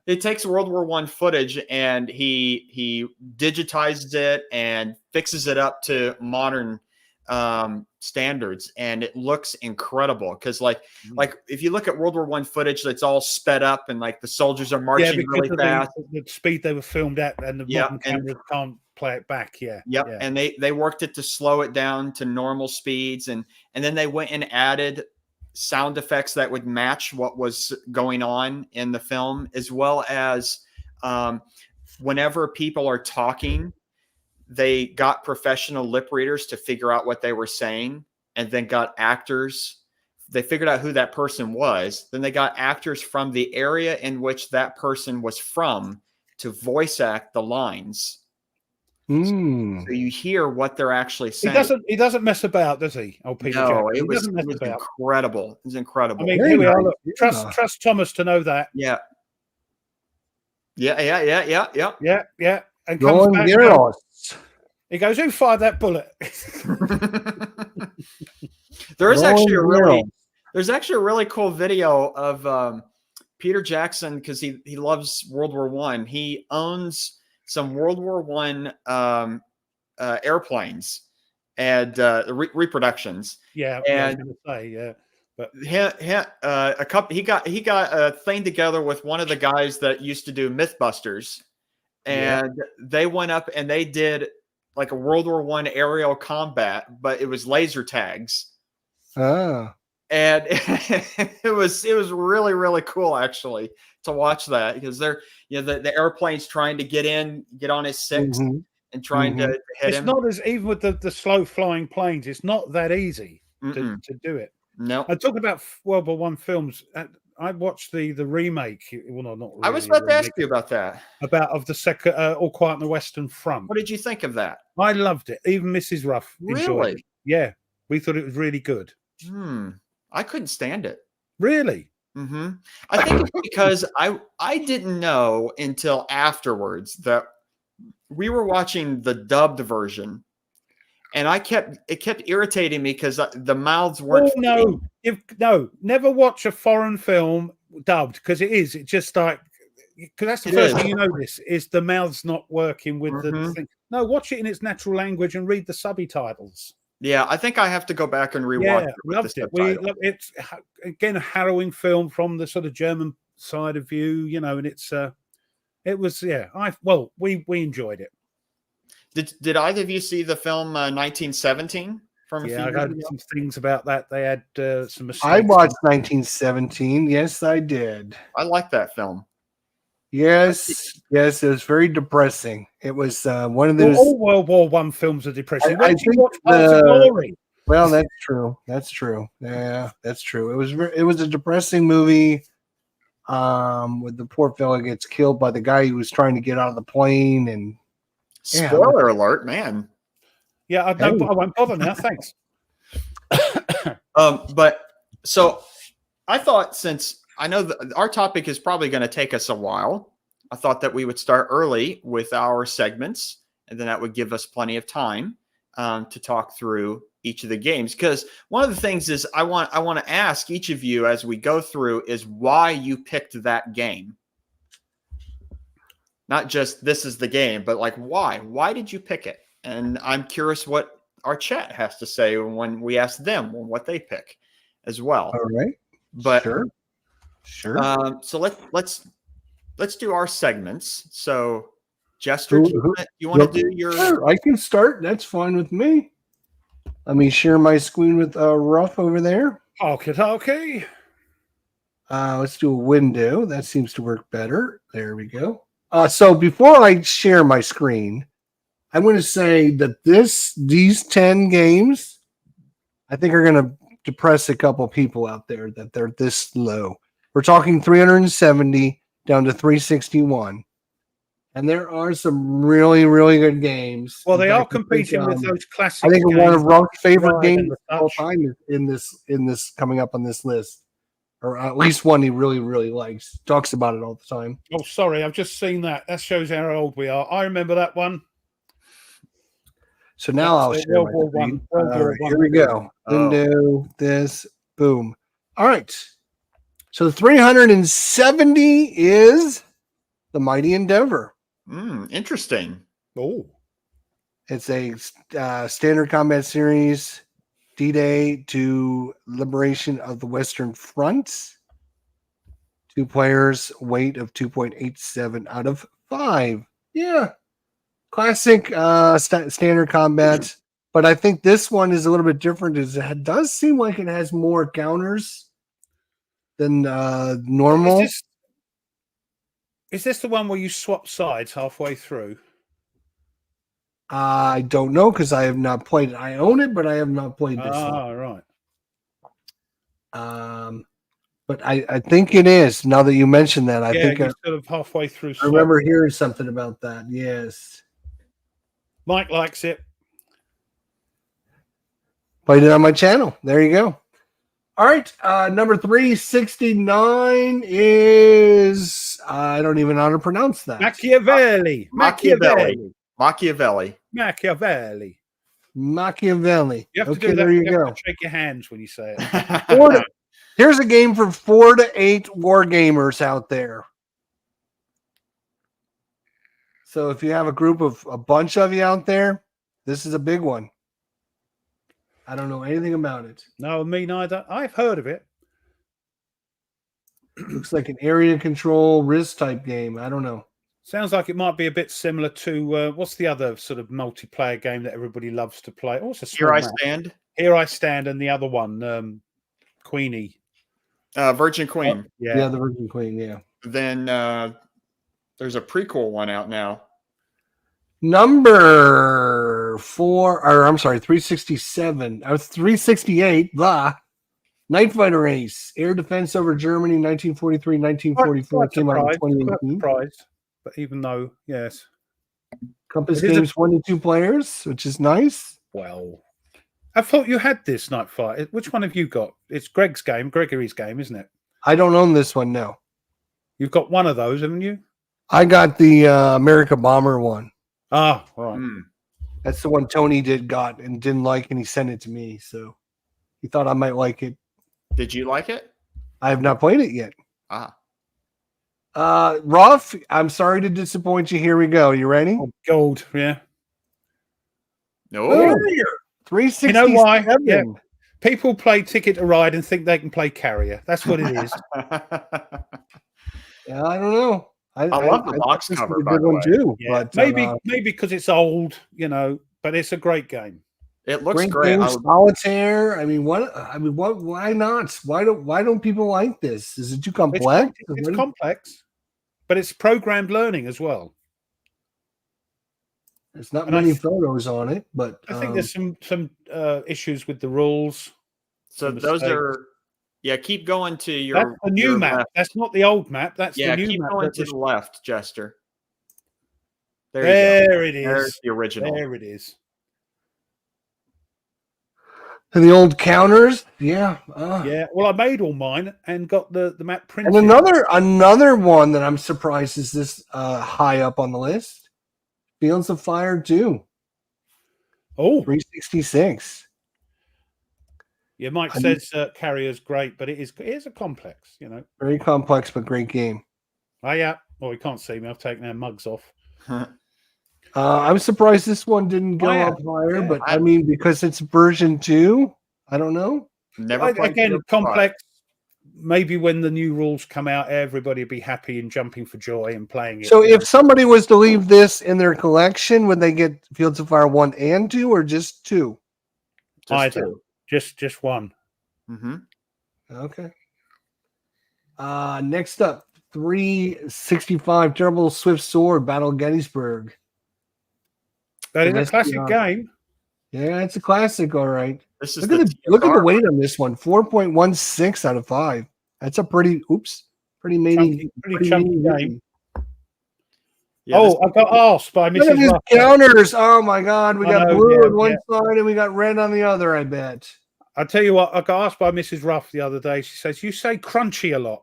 He takes World War I footage and he digitizes it and fixes it up to modern standards, and it looks incredible because like if you look at World War I footage, that's all sped up and like the soldiers are marching really fast. The speed they were filmed at, and the modern cameras can't play it back. And they worked it to slow it down to normal speeds, and then they went and added sound effects that would match what was going on in the film, as well as whenever people are talking, they got professional lip readers to figure out what they were saying, and then got actors. They figured out who that person was. Then they got actors from the area in which that person was from to voice act the lines. So you hear what they're actually saying. He doesn't mess about, does he? Oh, Peter Jackson. It was incredible. It was incredible. I mean, here we are. Look, trust Thomas to know that. Yeah. And comes back. He goes, "Who fired that bullet?" There's actually a really cool video of Peter Jackson, because he loves World War I. He owns some World War I airplanes and reproductions. Yeah, and I was going to say, yeah. But he got a thing together with one of the guys that used to do Mythbusters, and they went up and they did like a World War I aerial combat, but it was laser tags. Ah. And it was really, really cool actually to watch that, because they're, the airplane's trying to get on his 6 and trying to hit it's him. not as, even with the slow flying planes, it's not that easy to do it. No. I talk about World War One films. I watched the remake. Well, no, not really. I was about to ask you about that. Of the second All Quiet on the Western Front. What did you think of that? I loved it. Even Mrs. Ruff enjoyed it. Yeah, we thought it was really good. I couldn't stand it. Really? I think it's because I didn't know until afterwards that we were watching the dubbed version, and it kept irritating me because the mouths weren't. Oh no! Never watch a foreign film dubbed, because it's just like, because that's the first thing you notice is the mouth's not working with the thing. No, watch it in its natural language and read the subtitles. Yeah, I think I have to go back and rewatch it. Loved it. It's again a harrowing film from the sort of German side of view, and it was we enjoyed it. Did either of you see the film 1917? I heard some things about that. They had some mistakes. I watched 1917. Yes, I did. I like that film. Yes, it was very depressing. It was one of those. All World War One films are depressing. I think watch Glory? Well, that's true. That's true. Yeah, that's true. It was a depressing movie. With the poor fella gets killed by the guy who was trying to get out of the plane, and spoiler alert, man. Yeah, I won't bother now. Thanks. But so I thought, since I know that our topic is probably going to take us a while, I thought that we would start early with our segments, and then that would give us plenty of time to talk through each of the games. Because one of the things is I want to ask each of you as we go through is why you picked that game. Not just this is the game, but like why? Why did you pick it? And I'm curious what our chat has to say when we ask them what they pick as well. All right. But Sure. So let's do our segments. So, Jester, do you want to do your? Sure, I can start. That's fine with me. Let me share my screen with Ruff over there. Okay. Let's do a window. That seems to work better. There we go. So before I share my screen, I'm going to say that these 10 games, I think, are going to depress a couple people out there that they're this low. We're talking 370 down to 361. And there are some really, really good games. Well, they are competing with those classic. I think one of Ruff's favorite games of all time is in this coming up on this list. Or at least one he really, really likes. Talks about it all the time. Oh, sorry, I've just seen that. That shows how old we are. I remember that one. So now I'll share my screen. Here we go. Window, this, boom. All right. So 370 is the Mighty Endeavor. Interesting. Oh. It's a standard combat series. D-Day to liberation of the Western Front. 2 players, weight of 2.87 out of 5. Yeah. Classic standard combat. But I think this one is a little bit different. It does seem like it has more counters than normal. Is this the one where you swap sides halfway through? I don't know because I have not played it. I own it, but I have not played this one. Right. But I think it is. Now that you mentioned that, I think you're sort of halfway through. I remember hearing something about that. Yes, Mike likes it. Played it on my channel. There you go. All right, number 369 is I don't even know how to pronounce that. Machiavelli. You have to do that. There you go. Have to shake your hands when you say it. Here's a game for 4 to 8 war gamers out there. So if you have a group of a bunch of you out there, this is a big one. I don't know anything about it. No, me neither. I've heard of it. Looks like an area control risk type game. I don't know. Sounds like it might be a bit similar to what's the other sort of multiplayer game that everybody loves to play? Oh, it's a small Here I map. Stand. Here I Stand, and the other one, Queenie. Virgin Queen. Yeah, the Virgin Queen. Yeah. Then there's a prequel one out now. Number 4, or I'm sorry, 367. I was 368. Blah. Night Fighter Ace, air defense over Germany, 1943, 1944. Came out in 2018. Surprised, but even though, yes. Compass Games, 1 to 2 players, which is nice. Well, I thought you had this Night Fighter. Which one have you got? It's Gregory's game, isn't it? I don't own this one, no. You've got one of those, haven't you? I got the America Bomber one. Ah, right. That's the one Tony got and didn't like, and he sent it to me. So he thought I might like it. Did you like it? I have not played it yet. Ah. Ruff, I'm sorry to disappoint you. Here we go. You ready? Oh, gold, yeah. No. 367. You know why? Yeah. People play Ticket to Ride and think they can play Carrier. That's what it is. Yeah, I don't know. I love the box cover, by the way. Too, yeah. but maybe because it's old, but it's a great game. It looks great. Solitaire. I mean, what? Why not? Why don't people like this? Is it too complex? It's complex, but it's programmed learning as well. There's not many photos on it, but I think there's some issues with the rules. So those are, keep going to your. That's the new map. Left. That's not the old map. That's the new keep map. going to the left, Jester. There it is. There's the original. There it is. And the old counters, yeah. Yeah, well, I made all mine and got the map printed. And another one that I'm surprised is this high up on the list. Fields of Fire 2. Oh, 366. Yeah, Mike says Carrier's great, but it is a complex, Very complex, but great game. Oh, yeah. Well, you can't see me. I've taken our mugs off. I'm surprised this one didn't go up higher, but I mean, because it's version 2, I don't know. Never played again, complex. Maybe when the new rules come out, everybody will be happy and jumping for joy and playing it. So if somebody was to leave this in their collection, would they get Fields of Fire 1 and 2 or just 2? Either. Just one. Mm-hmm. Okay. Next up, 365 Terrible Swift Sword Battle Gettysburg. That is a classic game. Yeah, it's a classic, all right. Look at the weight on this one. 4.16 out of 5. That's a pretty chunky game. Yeah, I got asked by Mrs. Look at these Ruff. counters. Oh my God, we got blue on one side and we got red on the other. I bet. I tell you what, I got asked by Mrs. Ruff the other day. She says, "You say crunchy a lot.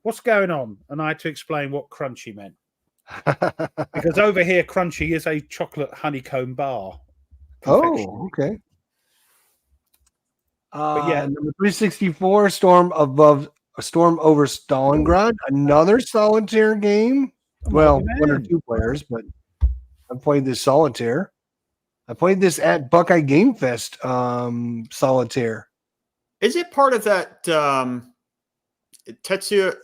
What's going on?" And I had to explain what crunchy meant. Because over here, crunchy is a chocolate honeycomb bar. Oh, okay. But yeah, number 364, Storm over Stalingrad, another solitaire game. Well, 1 or 2 players, but I played this solitaire. I played this at Buckeye Game Fest solitaire. Is it part of that Tetsuya?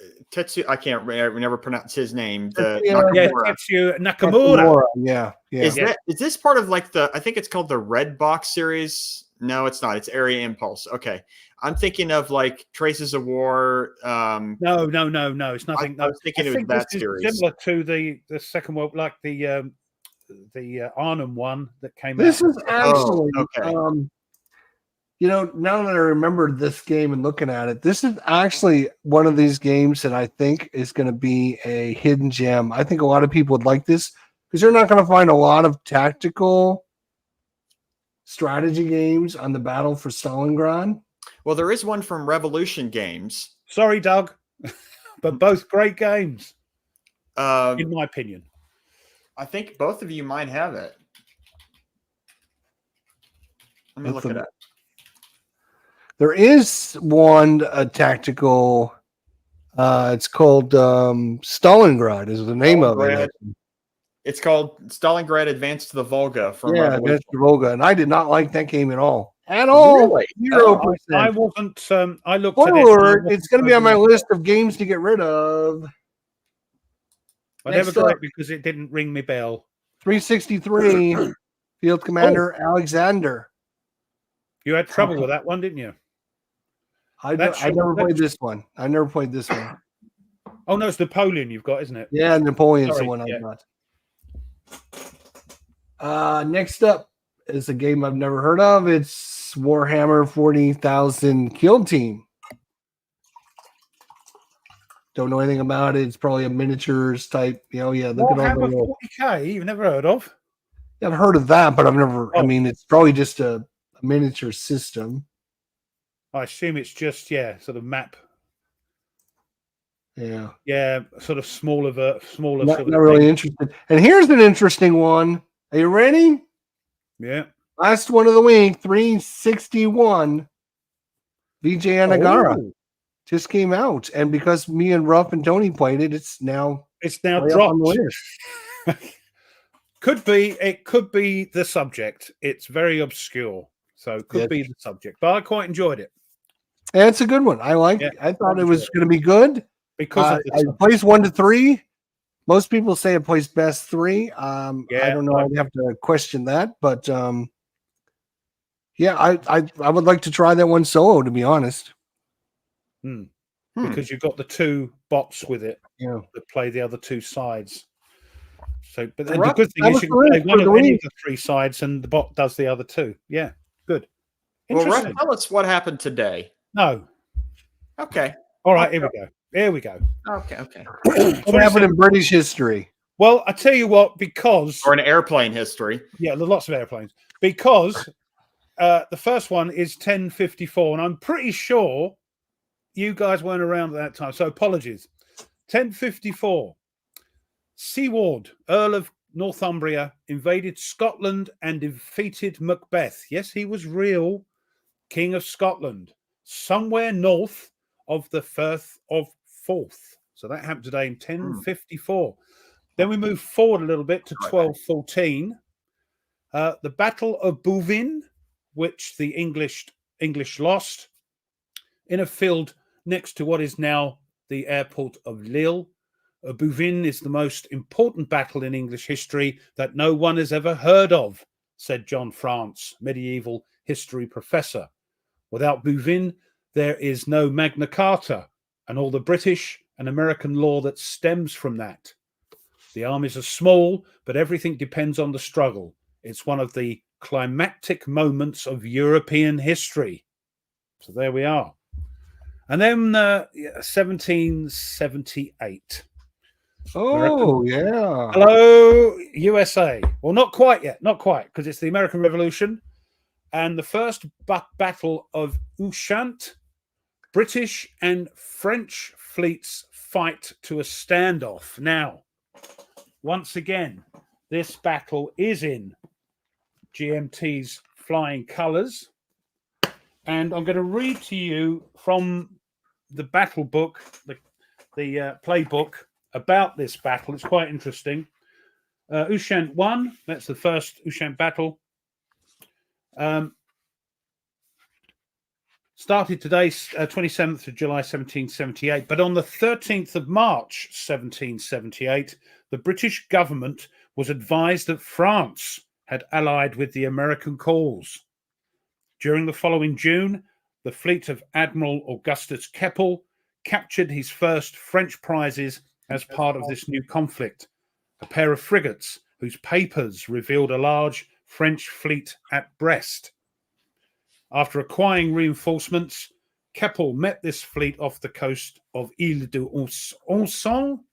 I can't never pronounce his name. Tetsuya Nakamura. Yeah. Is this part of like I think it's called the Red Box series? No, it's not. It's Area Impulse. Okay. I'm thinking of like Traces of War. No. It's nothing. I was thinking it was that series. Similar to the second world, like the Arnhem one that came this out. This is actually okay. Now that I remember this game and looking at it, this is actually one of these games that I think is going to be a hidden gem. I think a lot of people would like this because you're not going to find a lot of tactical strategy games on the battle for Stalingrad. Well, there is one from Revolution Games. Sorry, Doug, but both great games, in my opinion. I think both of you might have it. Let me look it up. There is one tactical. It's called Stalingrad. Is the name of it? It's called Stalingrad Advance to the Volga. Advance to the Volga, and I did not like that game at all. At all. Really? 0%. I wasn't. I looked at it. It's going to be on my list of games to get rid of. I Next never got up. it because it didn't ring me bell. 363 Field Commander Alexander. You had trouble with that one, didn't you? I never played this one. I never played this one. Oh, no, it's Napoleon you've got, isn't it? Yeah, Napoleon's Sorry, the one I yeah. got. Next up is a game I've never heard of. It's Warhammer 40,000 Kill Team. Don't know anything about it. It's probably a miniatures type. Yeah, look at all the 40K, you've never heard of? I've heard of that, but I've never. I mean, it's probably just a miniature system. I assume it's just sort of map. Yeah, sort of smaller. Not really interested. And here's an interesting one. Are you ready? Yeah. Last one of the week, 361. Vijay Anagara just came out, and because me and Ruff and Tony played it, it's now dropped. On the list. It could be the subject. It's very obscure, so it could be the subject. But I quite enjoyed it. Yeah, it's a good one. I liked it. I thought it was going to be good because it plays 1 to 3. Most people say it plays best 3. I don't know. I'd have to question that, but I would like to try that one solo, to be honest. Because you've got the 2 bots with it that play the other 2 sides. So, but the good thing is you can play one of any of the 3 sides, and the bot does the other 2. Yeah, good. Well, Russ, tell us what happened today. No. Okay. All right. Here we go. Okay. What happened in British history? Well, I tell you what, or in airplane history. Yeah, there are lots of airplanes. Because the first one is 1054, and I'm pretty sure you guys weren't around at that time, so apologies. 1054. Siward, Earl of Northumbria, invaded Scotland and defeated Macbeth. Yes, he was real King of Scotland, somewhere north of the Firth of Forth. So that happened today in 1054. Then we move forward a little bit to 1214. The Battle of Bouvines, which the English lost in a field next to what is now the airport of Lille. Bouvines is the most important battle in English history that no one has ever heard of, said John France, medieval history professor. Without Bouvines, there is no Magna Carta and all the British and American law that stems from that. The armies are small, but everything depends on the struggle. It's one of the climactic moments of European history. So there we are. And then 1778. Oh, yeah. Hello, USA. Well, not quite yet. Not quite, because it's the American Revolution. And the first battle of Ushant, British and French fleets fight to a standoff. Now, once again, this battle is in GMT's flying colours. And I'm going to read to you from the battle book, the playbook about this battle. It's quite interesting. Ushant 1, that's the first Ushant battle. Started today, 27th of July, 1778. But on the 13th of March, 1778, the British government was advised that France had allied with the American cause. During the following June, the fleet of Admiral Augustus Keppel captured his first French prizes as part of this new conflict, a pair of frigates whose papers revealed a large French fleet at Brest. After acquiring reinforcements, Keppel met this fleet off the coast of Ile de Anson,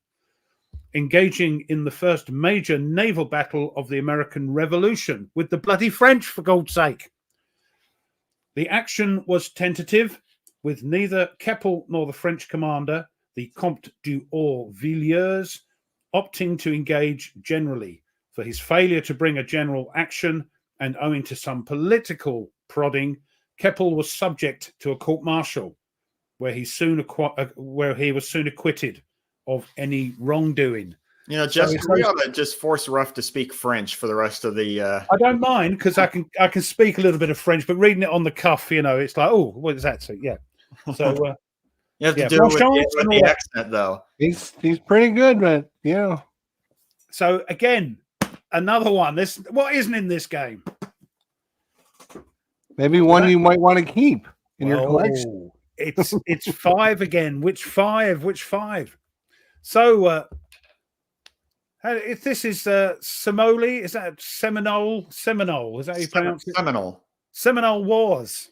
engaging in the first major naval battle of the American Revolution with the bloody French, for God's sake. The action was tentative, with neither Keppel nor the French commander, the Comte d'Orvilliers, opting to engage generally for his failure to bring a general action, and owing to some political prodding, Keppel was subject to a court-martial, where he was soon acquitted of any wrongdoing. You know, Justin, we ought to just force Ruff to speak French for the rest of the. I don't mind, because I can speak a little bit of French, but reading it on the cuff, it's like, oh, what does that say? Yeah. So you have to do it with the accent, though. He's pretty good, but yeah. So again, another one. What isn't in this game? Maybe one you might want to keep in your collection. It's 5 again. Which five? So if this is Somali, is that Seminole? Is that how you pronounce it? Seminole Wars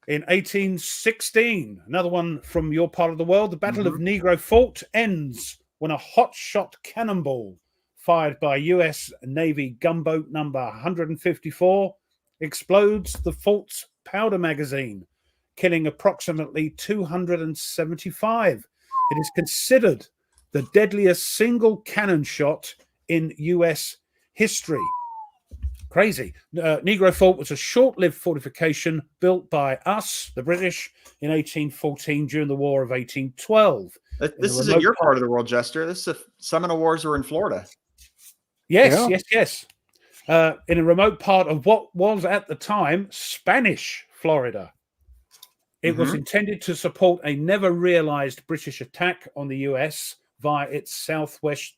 in 1816. Another one from your part of the world. The Battle of Negro Fort ends when a hot-shot cannonball fired by U.S. Navy gunboat number 154 explodes the fort's powder magazine, killing approximately 275. It is considered the deadliest single cannon shot in U.S. history. Crazy. Negro Fort was a short-lived fortification built by us, the British, in 1814 during the War of 1812. This is in your part of the world, Jester. Seminole Wars were in Florida. Yes. In a remote part of what was at the time Spanish Florida. It was intended to support a never realized British attack on the US via its southwest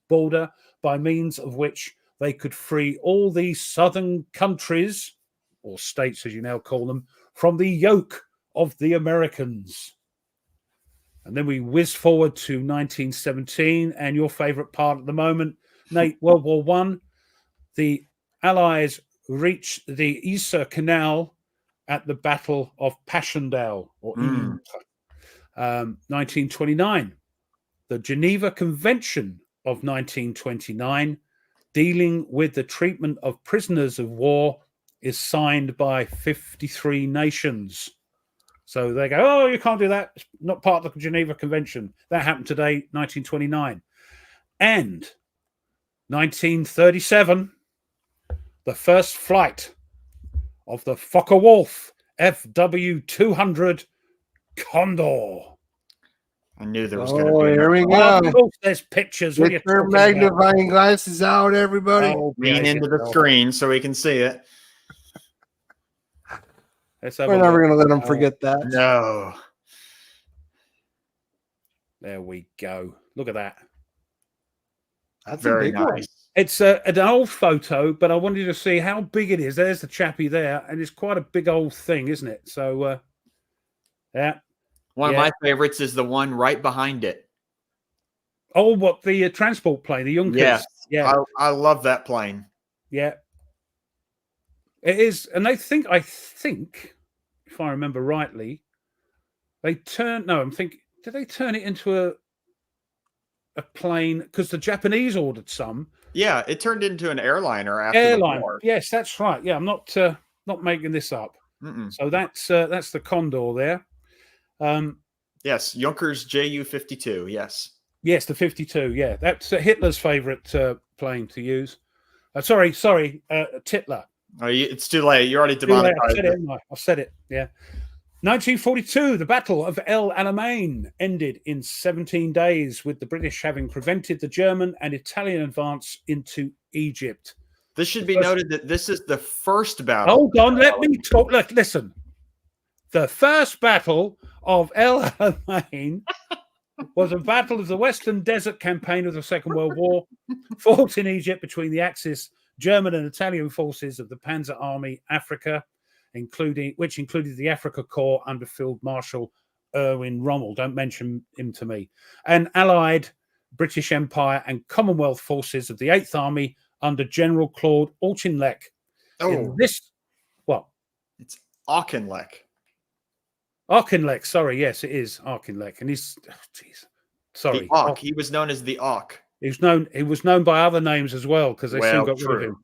border, by means of which they could free all these southern countries, or states as you now call them, from the yoke of the Americans. And then we whiz forward to 1917, and your favorite part at the moment, Nate, World War I. The Allies reached the Yser Canal at the Battle of Passchendaele, or 1929. The Geneva Convention of 1929, dealing with the treatment of prisoners of war, is signed by 53 nations. So they go, oh, you can't do that. It's not part of the Geneva Convention. That happened today, 1929. And 1937, the first flight of the Focke-Wulf FW-200 Condor. I knew there was going to be. Here we go. Of course, there's pictures. Get your magnifying glasses out, everybody. Lean into the screen so we can see it. We're never going to let them forget that. No. There we go. Look at that. That's very a big nice. one. It's an old photo, but I wanted to see how big it is. There's the chappie there, and it's quite a big old thing, isn't it? So, yeah. One of my favorites is the one right behind it. Oh, what, the transport plane, the Junkers? Yes. Yeah. I love that plane. Yeah. It is, and I think, if I remember rightly, did they turn it into a plane? Because the Japanese ordered some. Yeah, it turned into an airliner after the war. Yes, that's right. Yeah, I'm not making this up. So that's the Condor there. Yes, Junkers Ju-52. Yes, the 52. Yeah, that's Hitler's favorite plane to use. Sorry, Titler. Oh, it's too late. You already demonetized it. I said it. Yeah. 1942, the Battle of El Alamein ended in 17 days, with the British having prevented the German and Italian advance into Egypt. This should be noted that this is the first battle. Hold on, let me talk. Look, listen. The first battle of El Alamein was a battle of the Western Desert Campaign of the Second World War, fought in Egypt between the Axis German and Italian forces of the Panzer Army Africa, which included the Africa Corps under Field Marshal Erwin Rommel. Don't mention him to me. And Allied British Empire and Commonwealth forces of the 8th Army under General Claude Auchinleck. Oh, what? It's Auchinleck. Auchinleck, sorry, yes, it is Auchinleck, and he's sorry. The Auk. He was known as the Auk. He was known by other names as well, because they soon got rid of him.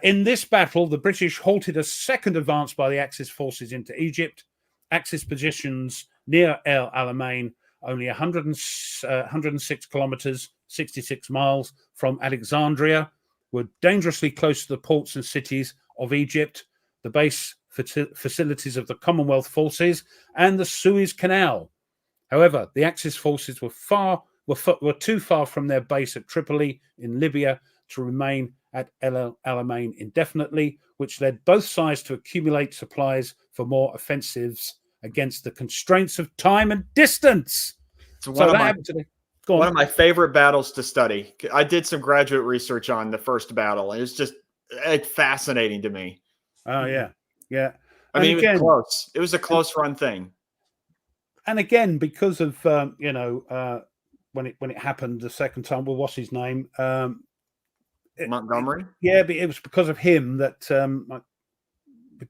In this battle, the British halted a second advance by the Axis forces into Egypt. Axis positions near El Alamein, only 106 kilometers, 66 miles from Alexandria, were dangerously close to the ports and cities of Egypt, the base facilities of the Commonwealth forces, and the Suez Canal. However, the Axis forces were too far from their base at Tripoli in Libya to remain at El Alamein indefinitely, which led both sides to accumulate supplies for more offensives against the constraints of time and distance. So that Go on. One of my favorite battles to study. I did some graduate research on the first battle, and it's fascinating to me. Oh yeah, yeah. I mean, it was close. It was a close run thing. And again, because of when it happened the second time, well, what's his name? Montgomery. Yeah, but it was because of him that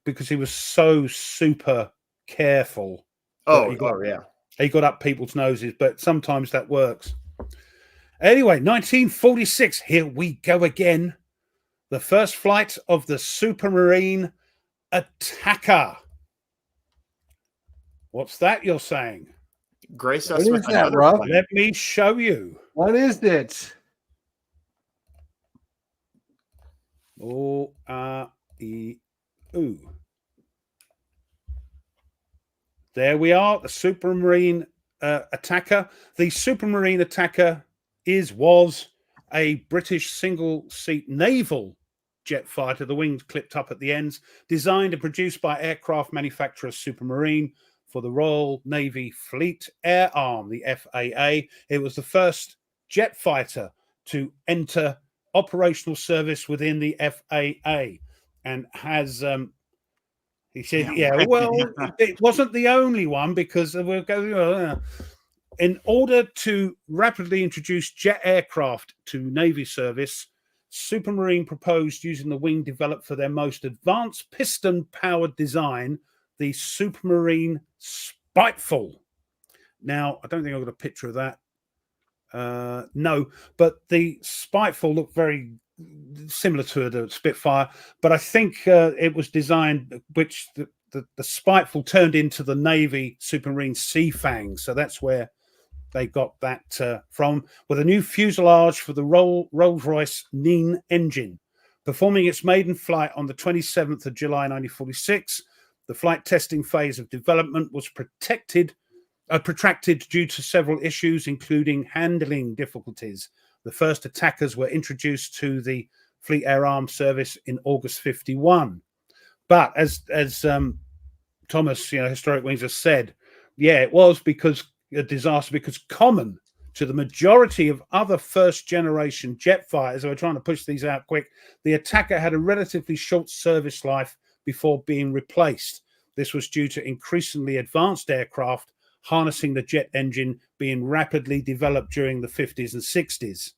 because he was so super careful. Oh, yeah. He got up people's noses, but sometimes that works. Anyway, 1946. Here we go again. The first flight of the Supermarine Attacker. What's that you're saying? Grace What us is with that, another Rob? plane. Let me show you. What is it? O-R-E-U. There we are, the Supermarine Attacker. The Supermarine Attacker was a British single-seat naval jet fighter, the wings clipped up at the ends, designed and produced by aircraft manufacturer Supermarine for the Royal Navy Fleet Air Arm, the FAA. It was the first jet fighter to enter operational service within the FAA, and has he said, well, it wasn't the only one, because we'll go in order to rapidly introduce jet aircraft to Navy service. Supermarine proposed using the wing developed for their most advanced piston-powered design, the Supermarine Spiteful. Now, I don't think I've got a picture of that. No, but the Spiteful looked very similar to the Spitfire, but I think it was designed, which the Spiteful turned into the Navy Supermarine Sea Fang. So that's where they got that from, with a new fuselage for the Rolls-Royce Nene engine. Performing its maiden flight on the 27th of July 1946, the flight testing phase of development was protracted due to several issues, including handling difficulties. The first attackers were introduced to the Fleet Air Arm service in August 51. But as Thomas, Historic Wings has said, it was a disaster because common to the majority of other first-generation jet fighters, we're trying to push these out quick, the Attacker had a relatively short service life before being replaced. This was due to increasingly advanced aircraft harnessing the jet engine being rapidly developed during the 50s and 60s.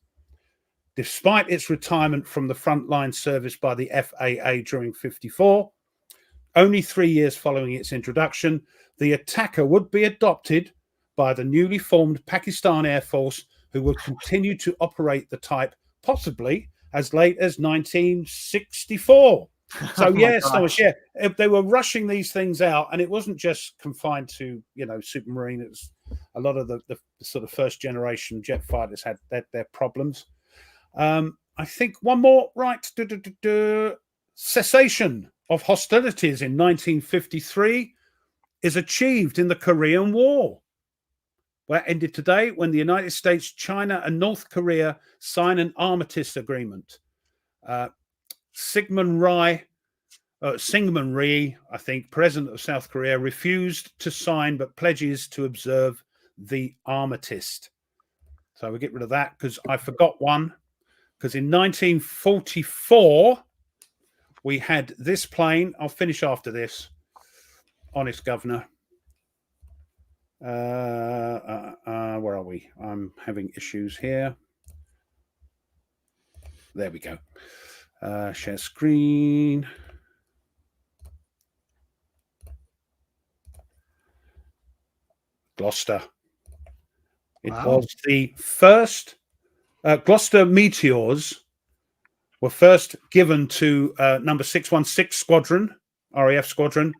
Despite its retirement from the frontline service by the FAA during 54, only 3 years following its introduction, the Attacker would be adopted by the newly formed Pakistan Air Force, who would continue to operate the type possibly as late as 1964. So they were rushing these things out, and it wasn't just confined to Supermarine. It was a lot of the sort of first generation jet fighters had their problems. I think one more, right? Cessation of hostilities in 1953 is achieved in the Korean War, where it ended today when the United States, China, and North Korea sign an armistice agreement. Syngman Rhee, I think, president of South Korea, refused to sign but pledges to observe the armistice. So we get rid of that because I forgot one. Because in 1944, we had this plane. I'll finish after this. Honest Governor. Where are we? I'm having issues here. There we go. Share screen. Gloucester. It was the first. Gloucester Meteors were first given to number 616 Squadron, RAF Squadron,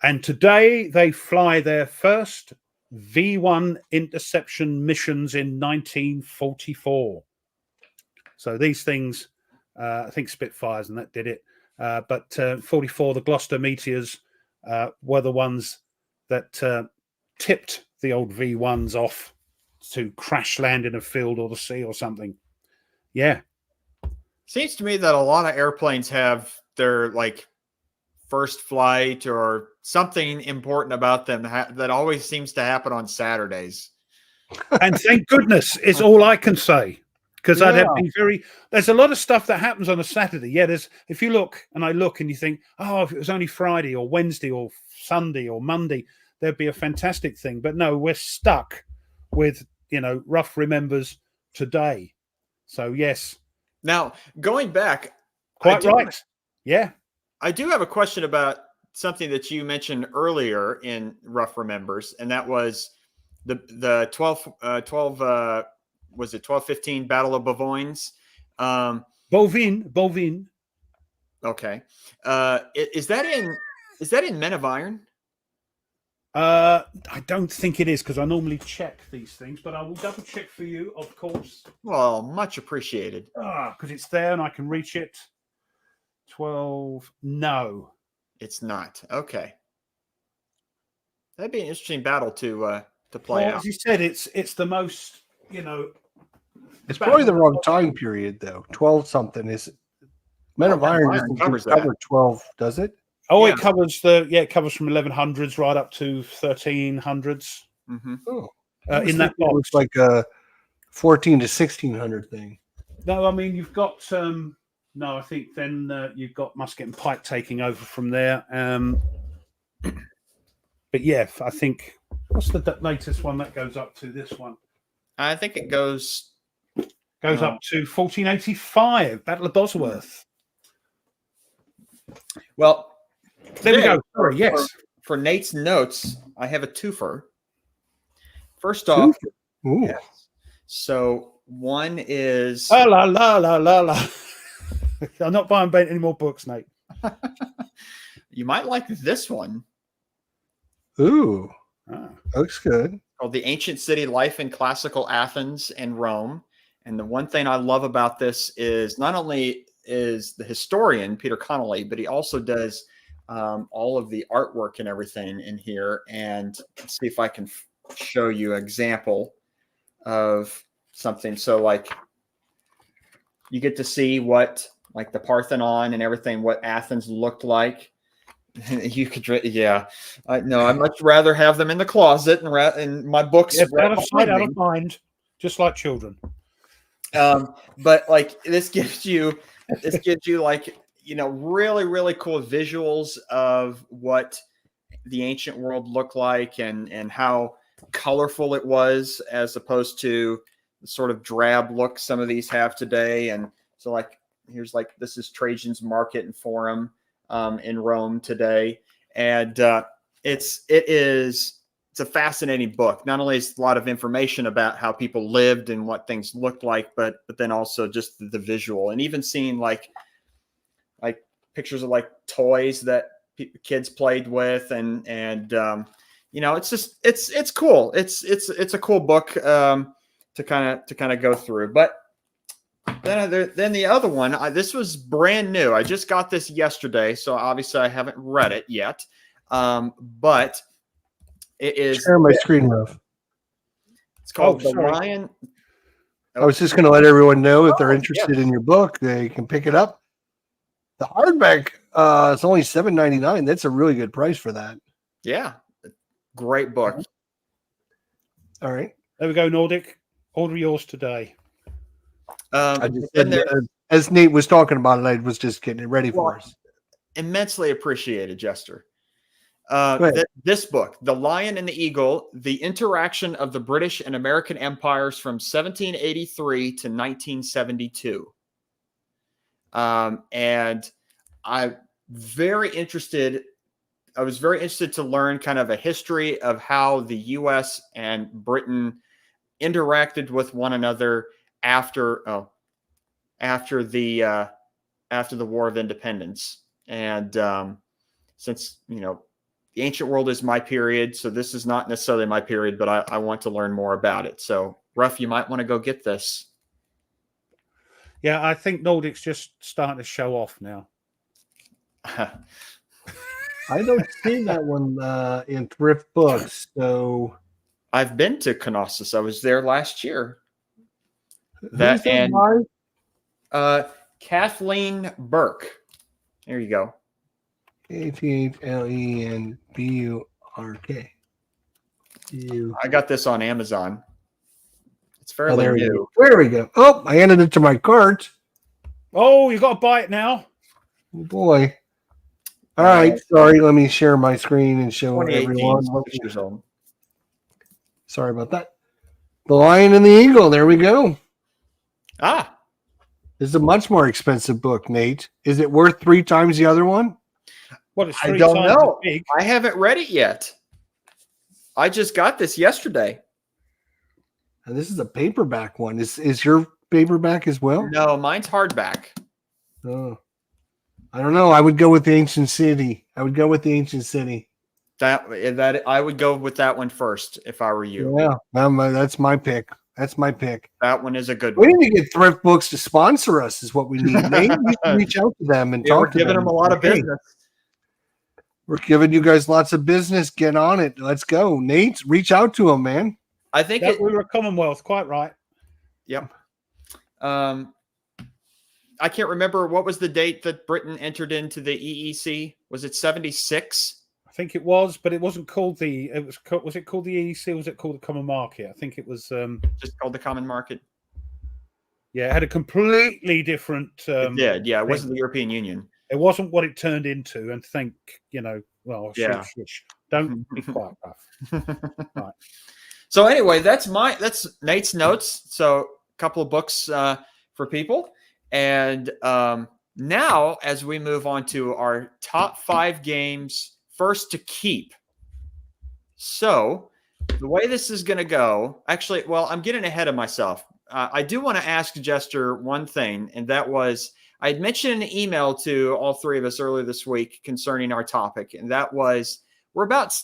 and today they fly their first V1 interception missions in 1944. So these things, I think Spitfires and that did it, but 44, the Gloucester Meteors were the ones that tipped the old V1s off to crash land in a field or the sea or something. Yeah. Seems to me that a lot of airplanes have their first flight or something important about them that always seems to happen on Saturdays. And thank goodness is all I can say. Because I'd have Yeah. been very. There's a lot of stuff that happens on a Saturday. Yeah, there's. If you look and I look and you think, oh, if it was only Friday or Wednesday or Sunday or Monday, there'd be a fantastic thing. But no, we're stuck with Rough remembers today. So yes, Now, going back, quite right. Yeah, I do have a question about something that you mentioned earlier in Rough Remembers, and that was the 12 was it 1215 Battle of Bavoines? Bovine. Okay, is that in Men of Iron? I don't think it is because I normally check these things, but I will double check for you, of course. Well, much appreciated. Because it's there and I can reach it. 12. No, It's not. Okay, that'd be an interesting battle to play out. As you said, it's the most It's probably the wrong time period, though. 12 something is Men of Iron doesn't cover 12, does it? Oh, Yeah. it covers it covers from 1100s right up to 1300s. Mm-hmm. In that box, looks like a 14 to 1600 thing. No, I mean you've got no. I think then you've got Musket and Pike taking over from there. But yeah, I think what's the latest one that goes up to this one? I think it goes up to 1485, Battle of Bosworth. Well, there we go. Sorry, yes. For Nate's notes, I have a twofer. First off, yes. So one is la. I'm not buying any more books, Nate. You might like this one. Ooh, looks good. Called The Ancient City Life in Classical Athens and Rome. And the one thing I love about this is not only is the historian Peter Connolly, but he also does all of the artwork and everything in here. And let's see if I can show you an example of something. So like you get to see what like the Parthenon and everything, what Athens looked like. You could, yeah. No, I'd much rather have them in the closet and my books. Yeah, out of sight, out of mind, just like children. But like this gives you like really really cool visuals of what the ancient world looked like and how colorful it was as opposed to the sort of drab look some of these have today. And so like here's like this is Trajan's Market and Forum in Rome today, and it's a fascinating book. Not only is a lot of information about how people lived and what things looked like, but then also just the visual and even seeing like pictures of like toys that kids played with and it's just it's cool. It's a cool book to kind of go through. But then the other one, this was brand new. I just got this yesterday, so obviously I haven't read it yet. But it is. Share my screen, Ruff. It's called The Lion. I was just going to let everyone know if they're interested in your book, they can pick it up. The hardback it's only $7.99. That's a really good price for that. Yeah, great book. All right, there we go. Nordic, order yours today. As Nate was talking about it, I was just getting it ready for us. Immensely appreciated, Jester. This book, The Lion and the Eagle, the interaction of the British and American empires from 1783 to 1972. And I was very interested to learn kind of a history of how the U.S. and Britain interacted with one another after the War of Independence. And since the ancient world is my period, so this is not necessarily my period, but I want to learn more about it. So, Ruff, you might want to go get this. Yeah, I think Nordic's just starting to show off now. I don't see that one in thrift books. So I've been to Knossos. I was there last year. Who's that and Kathleen Burke. There you go. ATHLENBURK. I got this on Amazon. fairly there new. There we go. Oh, I handed it to my cart. Oh, you got to buy it now. Oh, boy. All right. Sorry. Let me share my screen and show 2018, everyone. 6 years old. Sorry about that. The Lion and the Eagle. There we go. Ah, This is a much more expensive book, Nate. Is it worth 3 times the other one? What, it's I 3 don't times know. as big? I haven't read it yet. I just got this yesterday. And this is a paperback one. Is your paperback as well? No, mine's hardback. Oh. I don't know. I would go with the Ancient City. That I would go with that one first if I were you. Yeah, that's my pick. That one is a good We one. need to get Thrift Books to sponsor us is what we need. Maybe we should reach out to them and Yeah, we're talk to giving them. them a lot of Hey, business. we're giving you guys lots of business. Get on it. Let's go. Nate, reach out to them, man. I think That we were a Commonwealth, quite right. Yep. I can't remember what was the date that Britain entered into the EEC. Was it 76? I think it was, but it wasn't called the. Was it called the EEC? Or was it called the Common Market? I think it was. Just called the Common Market. Yeah, it had a completely different. It did. Yeah, it wasn't the European Union. It wasn't what it turned into, and well, Yeah. shush. Don't be quiet, Buff. Right. So anyway, that's Nate's notes. So a couple of books for people. And now, as we move on to our top 5 games first to keep. So the way this is going to go, actually, well, I'm getting ahead of myself. I do want to ask Jester one thing, and that was I had mentioned an email to all 3 of us earlier this week concerning our topic, and that was we're about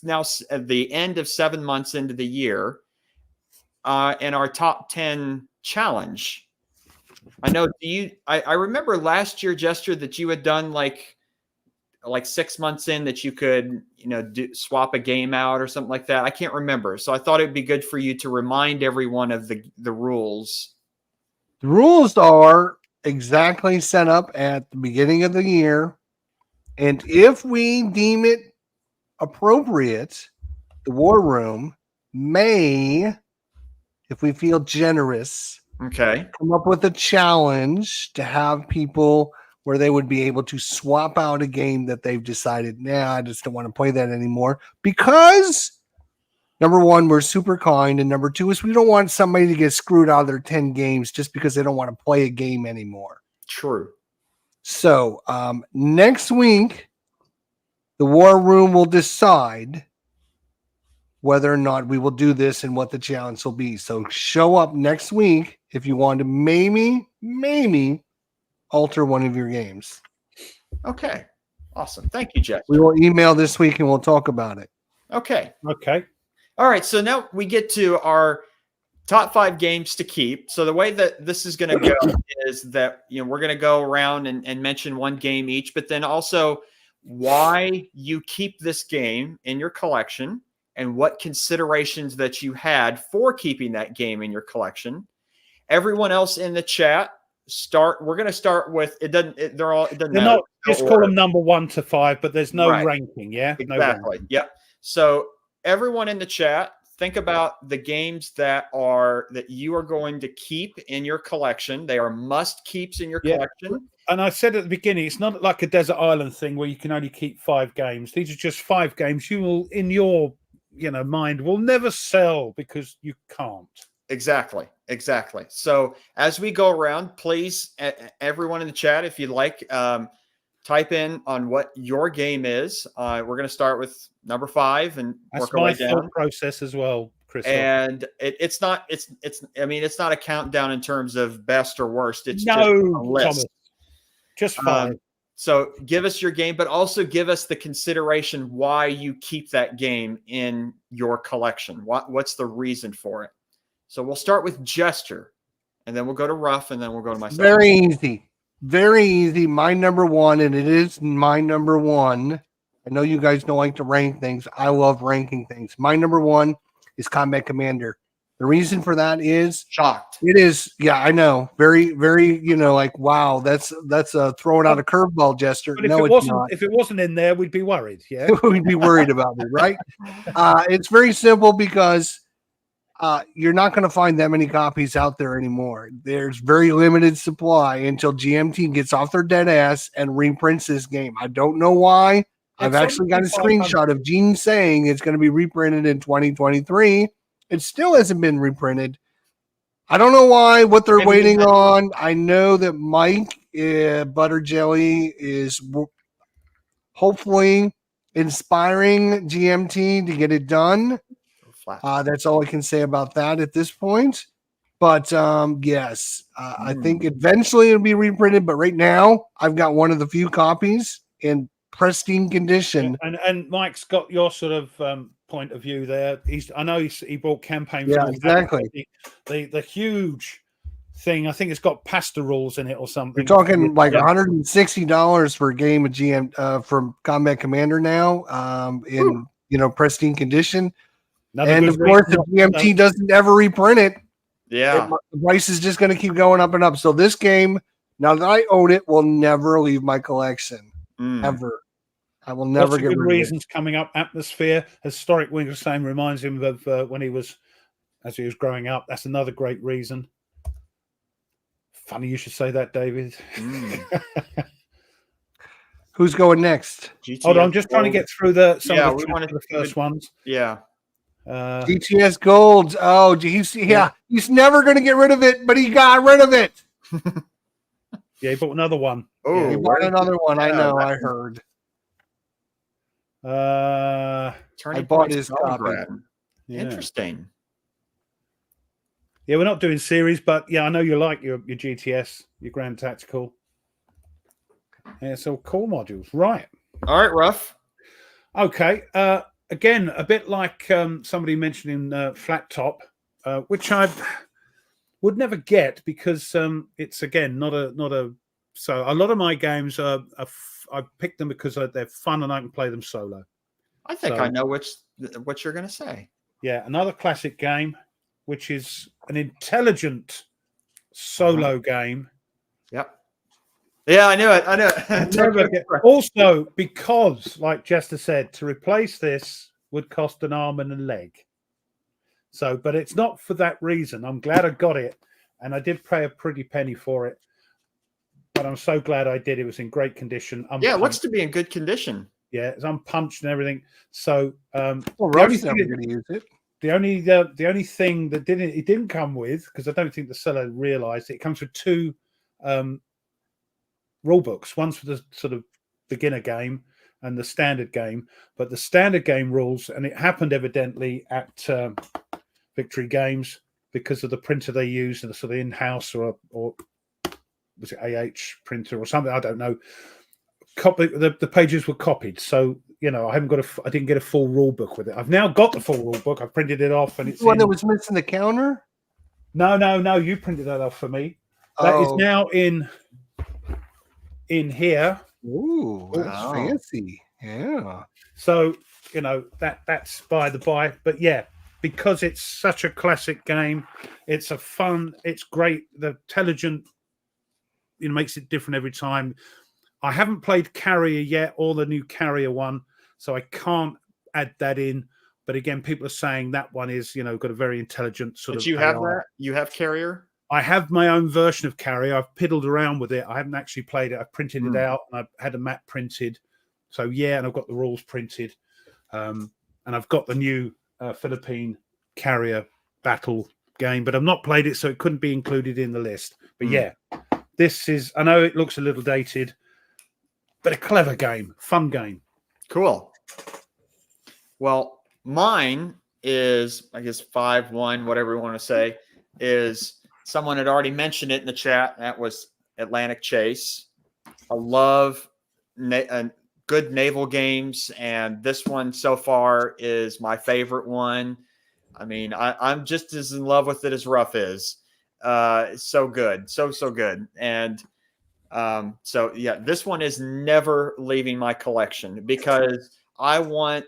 now at the end of 7 months into the year, and our top 10 challenge. I know I remember last year, Jester, that you had done like 6 months in that you could, swap a game out or something like that. I can't remember. So I thought it'd be good for you to remind everyone of the rules. The rules are exactly set up at the beginning of the year. And if we deem it appropriate, the War Room may, if we feel generous, come up with a challenge to have people where they would be able to swap out a game that they've decided, I just don't want to play that anymore. Because, number one, we're super kind. And number two is we don't want somebody to get screwed out of their 10 games just because they don't want to play a game anymore. True. So next week, the War Room will decide whether or not we will do this and what the challenge will be. So show up next week if you want to maybe alter one of your games. Okay. Awesome. Thank you, Jeff. We will email this week and we'll talk about it. Okay. All right. So now we get to our top 5 games to keep. So the way that this is going to go is that, we're going to go around and mention one game each, but then also why you keep this game in your collection and what considerations that you had for keeping that game in your collection. Everyone else in the chat, we're going to start with it doesn't matter. Just call them number 1 to 5, but there's no ranking. Exactly. No Yep. So everyone in the chat, think about the games that you are going to keep in your collection. They are must keeps in your collection. And I said at the beginning, it's not like a desert island thing where you can only keep 5 games. These are just 5 games you will, in your mind, will never sell because you can't. Exactly. So as we go around, please, everyone in the chat, if you'd like, type in on what your game is. We're going to start with number 5 and work our way down. That's my thought process as well, Chris. And it's not a countdown in terms of best or worst. It's just a list. Thomas, just 5. So give us your game, but also give us the consideration why you keep that game in your collection. What's the reason for it? So we'll start with Jester, and then we'll go to Ruff, and then we'll go to myself. Very easy. My number 1, and it is my number 1. I know you guys don't like to rank things. I love ranking things. My number 1 is Combat Commander. The reason for that is shocked. It is, I know. Very, very, wow, that's throwing out a curveball, Jester. But if it wasn't in there, we'd be worried. Yeah, we'd be worried about it, right? It's very simple because you're not going to find that many copies out there anymore. There's very limited supply until GMT gets off their dead ass and reprints this game. I don't know why. I've actually got a screenshot of Gene saying it's going to be reprinted in 2023. It still hasn't been reprinted. I don't know why, what they're waiting on. I know that Mike Butter Jelly is hopefully inspiring GMT to get it done. That's all I can say about that at this point. But yes, I think eventually it'll be reprinted. But right now, I've got one of the few copies in pristine condition. And Mike's got your sort of point of view there. I know he bought campaigns. Yeah, exactly. The huge thing. I think it's got pasta rules in it or something. You're talking like $160 for a game of GM from Combat Commander now, in pristine condition. And of course, if GMT doesn't ever reprint it, the price is just going to keep going up and up. So this game, now that I own it, will never leave my collection ever. I will never get rid of it. Reasons coming up. Atmosphere, Historic Wing of Same reminds him of when he was growing up. That's another great reason. Funny you should say that, David. Who's going next? Hold on, I'm just trying to get through some of the first ones. Yeah. GTS Gold. Oh, he's never going to get rid of it, but he got rid of it. Yeah, he bought another one. Oh, he bought another one. I know. I heard. I bought his copy. Yeah. Interesting. Yeah, we're not doing series, but yeah, I know you like your GTS, your Grand Tactical. Yeah, so core modules, right? All right, Ruff. Okay. Again, a bit like somebody mentioned in Flat Top, which I would never get because it's again not a. So a lot of my games I pick them because they're fun and I can play them solo. I think I know what you're going to say. Yeah, another classic game, which is an intelligent solo game. Yep. Yeah, I knew it. Also, because, like Jester said, to replace this would cost an arm and a leg. So, but it's not for that reason. I'm glad I got it, and I did pay a pretty penny for it. But I'm so glad I did. It was in great condition. Yeah, it looks to be in good condition. Yeah, it's unpunched and everything. So, Ruff's never going to use it. The only thing that it didn't come with, because I don't think the seller realised it comes with two rule books. One's for the sort of beginner game and the standard game. But the standard game rules, and it happened evidently at Victory Games because of the printer they used and the sort of in-house or was it AH printer or something? I don't know. The pages were copied, so I didn't get a full rule book with it. I've now got the full rule book. I printed it off, and it's the one that was missing the counter. No. You printed that off for me. That is now in here. Ooh, that's fancy. Yeah. So that's by the by, but yeah, because it's such a classic game, it's great. The intelligent, makes it different every time. I haven't played Carrier yet, or the new Carrier one, so I can't add that in. But again, people are saying that one is, got a very intelligent sort of. Did you have that? You have Carrier? I have my own version of Carrier. I've piddled around with it. I haven't actually played it. I printed it out, and I've had a map printed. So yeah, and I've got the rules printed, and I've got the new Philippine Carrier battle game, but I've not played it, so it couldn't be included in the list. But yeah, this is. I know it looks a little dated, but a clever game, fun game. Cool. Well, mine is, I guess, 5-1, whatever you want to say, is someone had already mentioned it in the chat. That was Atlantic Chase. I love good naval games, and this one so far is my favorite one. I mean, I'm just as in love with it as Ruff is. It's so good. So good. And so yeah, this one is never leaving my collection because I want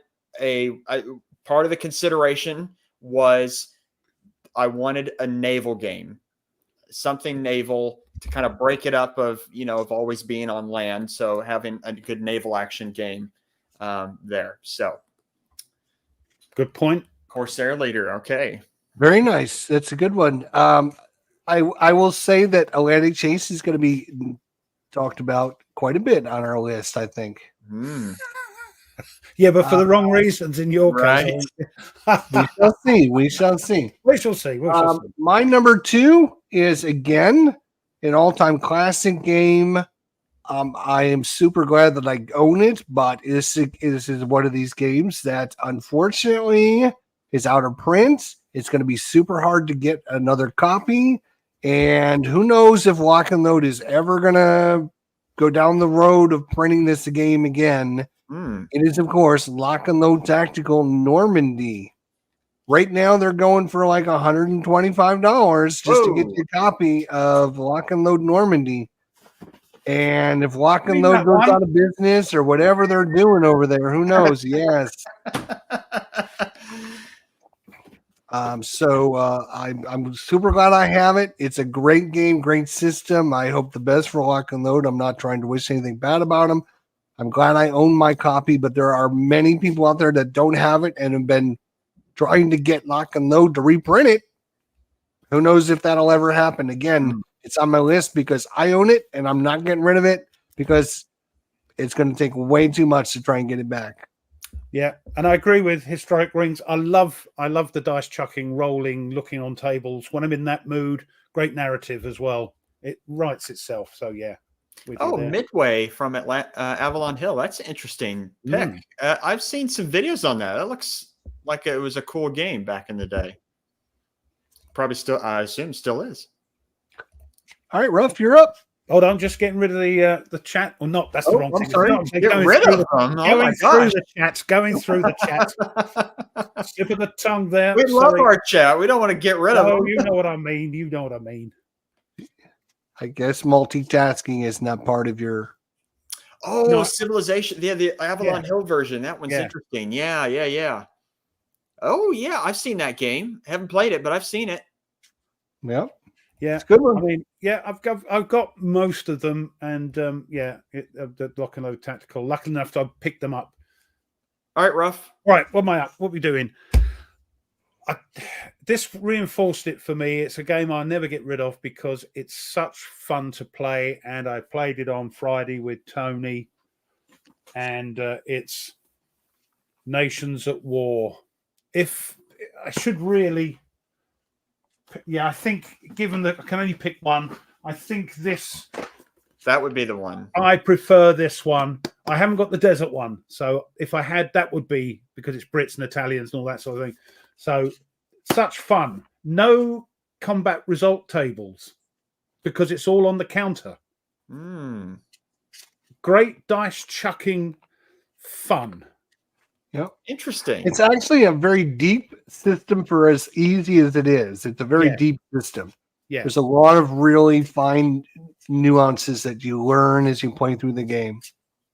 part of the consideration was I wanted a naval game, something naval to kind of break it up of always being on land. So having a good naval action game there. So good point. Corsair leader. Okay. Very nice. That's a good one. I will say that Atlantic Chase is going to be talked about quite a bit on our list, I think. Hmm. Yeah, but for the wrong reasons in your Right. case. We shall see. We shall see. We shall see. We shall see. My number 2 is again an all-time classic game. I am super glad that I own it, but this is one of these games that unfortunately is out of print. It's going to be super hard to get another copy, and who knows if Lock and Load is ever going to go down the road of printing this game again. It is, of course, Lock and Load Tactical Normandy. Right now, they're going for like $125 just to get Whoa. your copy of Lock and Load Normandy. And if Lock and Read Load that goes one. out of business or whatever they're doing over there, who knows? Yes. I'm super glad I have it. It's a great game, great system. I hope the best for Lock and Load. I'm not trying to wish anything bad about them. I'm glad I own my copy, but there are many people out there that don't have it and have been trying to get Lock and Load to reprint it. Who knows if that'll ever happen again? It's on my list because I own it and I'm not getting rid of it because it's going to take way too much to try and get it back. Yeah, and I agree with Historic Rings. I love the dice chucking, rolling, looking on tables. When I'm in that mood, great narrative as well. It writes itself. So yeah. Oh, Midway from Avalon Hill. That's an interesting pick. I've seen some videos on that. That looks like it was a cool game back in the day. Probably still, I assume, still is. All right, Ruff, you're up. Hold on, just getting rid of the chat. Or not, that's the wrong thing. Sorry. Get rid of them. Going through the chat. Going through the chat. Slip of the tongue there. We love our chat. We don't want to get rid of them. Oh, you know what I mean. You know what I mean. I guess multitasking is not part of your. Oh, no. Civilization. Yeah, the Avalon Hill version. That one's interesting. Yeah. Oh, yeah. I've seen that game. I haven't played it, but I've seen it. Yeah. Yeah, it's a good one. I mean, yeah, I've got most of them, and the Lock and Load Tactical. Lucky enough, I picked them up. All right, Ruff. All right, what am I up? What are we doing? This reinforced it for me. It's a game I never get rid of because it's such fun to play, and I played it on Friday with Tony, and it's Nations at War. If I should really. Yeah, I think given that I can only pick one, I think that would be the one. I prefer this one. I haven't got the desert one, so if I had, that would be because it's Brits and Italians and all that sort of thing. So such fun. No combat result tables because it's all on the counter. Great dice chucking fun. Yeah, interesting. It's actually a very deep system for as easy as it is. It's a very deep system. Yeah, there's a lot of really fine nuances that you learn as you play through the game.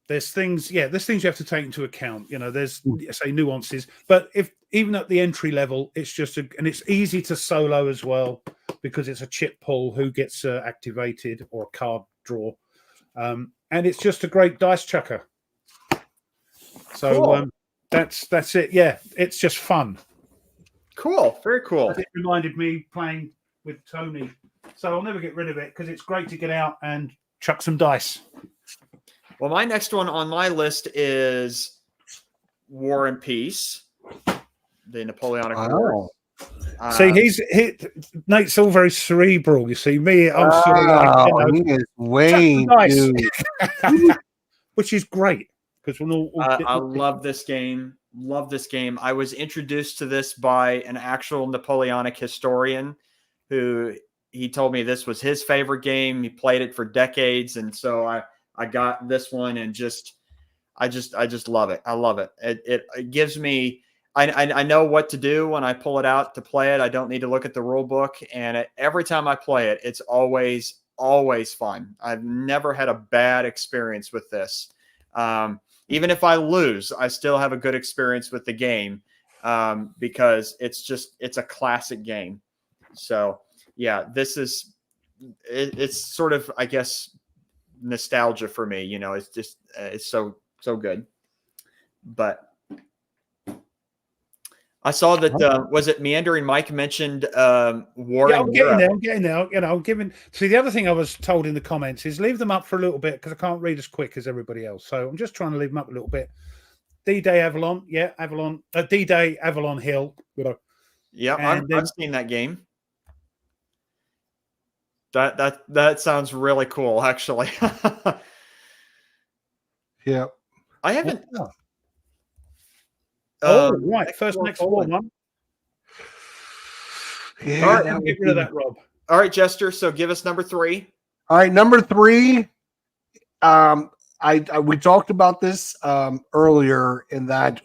There's things you have to take into account. You know, there's say nuances, but if even at the entry level, it's just and it's easy to solo as well because it's a chip pull who gets activated or a card draw, and it's just a great dice chucker. So. Cool. That's it. Yeah, it's just fun. Cool. Very cool. It reminded me playing with Tony. So I'll never get rid of it because it's great to get out and chuck some dice. Well, my next one on my list is War and Peace, the Napoleonic War. See, Nate's all very cerebral. You see, me, I'm sort of like, he is way too... which is great. I love this game. I was introduced to this by an actual Napoleonic historian who he told me this was his favorite game. He played it for decades. And so I got this one and I just love it. I love it. It gives me, I know what to do when I pull it out to play it. I don't need to look at the rule book. And every time I play it, it's always fun. I've never had a bad experience with this. Even if I lose, I still have a good experience with the game because it's a classic game. So yeah, it's sort of, I guess, nostalgia for me. You know, it's just, it's so good. But I saw that. Was it Meandering Mike mentioned war Yeah, in I'm Europe? getting there. You know, I'm giving. See, the other thing I was told in the comments is leave them up for a little bit because I can't read as quick as everybody else. So I'm just trying to leave them up a little bit. D-Day Avalon, yeah, Avalon. D-Day Avalon Hill. Yeah, And I've seen that game. That sounds really cool, actually. Yeah. I haven't. Right. First next war one. Yeah. All right, Get rid of that, Rob. All right, Jester. So give us number 3. All right, number 3. We talked about this earlier in that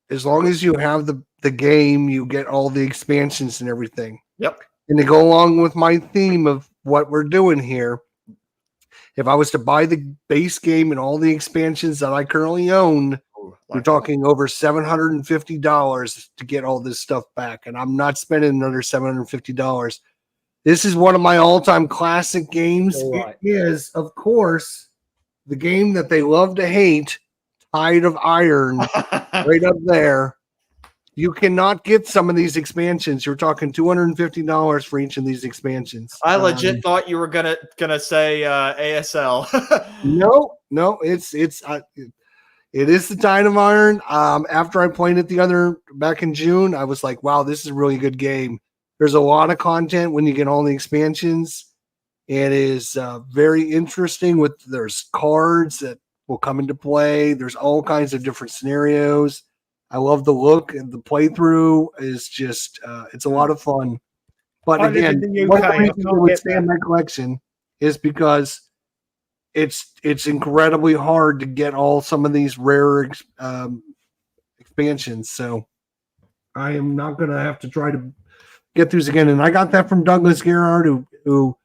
as long as you have the game, you get all the expansions and everything. Yep. And to go along with my theme of what we're doing here, if I was to buy the base game and all the expansions that I currently own, we're talking over $750 to get all this stuff back. And I'm not spending another $750. This is one of my all-time classic games. Right. It is, of course, the game that they love to hate, Tide of Iron, right up there. You cannot get some of these expansions. You're talking $250 for each of these expansions. I legit thought you were gonna say ASL. No, it is the Tide of Iron. After I played it back in June, I was like, wow, this is a really good game. There's a lot of content when you get all the expansions. It is very interesting. There's cards that will come into play. There's all kinds of different scenarios. I love the look, and the playthrough is just it's a lot of fun. But again, one of the reasons I would stay in my collection is because it's incredibly hard to get some of these rare expansions. So I am not going to have to try to get these again. And I got that from Douglas Gerhard, who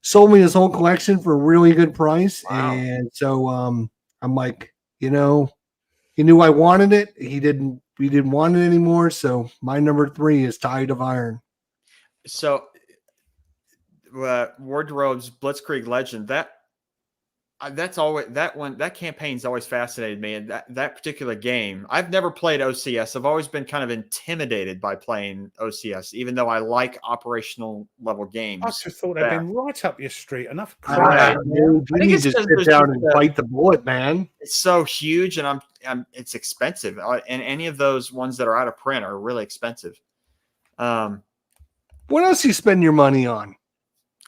sold me his whole collection for a really good price. Wow. And so I'm like, he knew I wanted it. We didn't want it anymore. So my number 3 is Tide of Iron. So Wardrobe's Blitzkrieg Legend, that's always that campaign's always fascinated me. And that particular game, I've never played OCS. I've always been kind of intimidated by playing OCS, even though I like operational level games. I just thought they'd been right up your street. Enough. I think it's just sit down and bite the bullet, man. It's so huge, and it's expensive. And any of those ones that are out of print are really expensive. What else you spend your money on?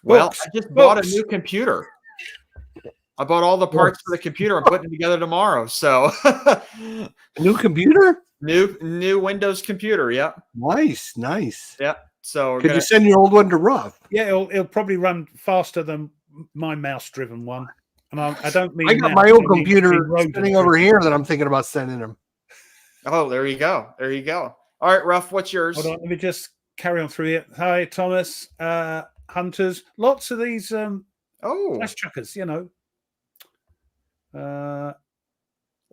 Well, I just bought a new computer. I bought all the parts for the computer. I'm putting it together tomorrow. So, new computer, new Windows computer. Yep. Nice. Yep. So, could you send your old one to Rough? Yeah, it'll probably run faster than my mouse-driven one. And I don't mean. I got my old computer sitting over here that I'm thinking about sending him. Oh, there you go. All right, Ruff, what's yours? Hold on, let me just carry on through it. Hi, Thomas. Hunters. Lots of these. Flash chuckers. A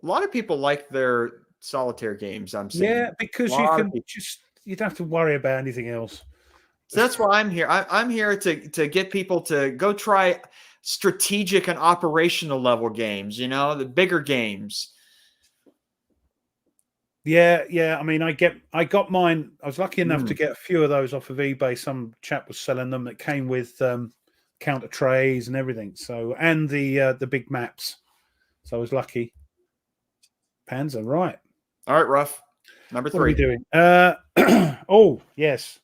lot of people like their solitaire games. I'm seeing. Yeah, because you don't have to worry about anything else. So that's why I'm here. I'm here to get people to go try strategic and operational level games. The bigger games. Yeah. I mean, I got mine. I was lucky enough to get a few of those off of eBay. Some chap was selling them. That came with counter trays and everything. So and the big maps. So I was lucky. Panzer, right. All right, Ruff. Number 3. What are we doing? Oh, yes.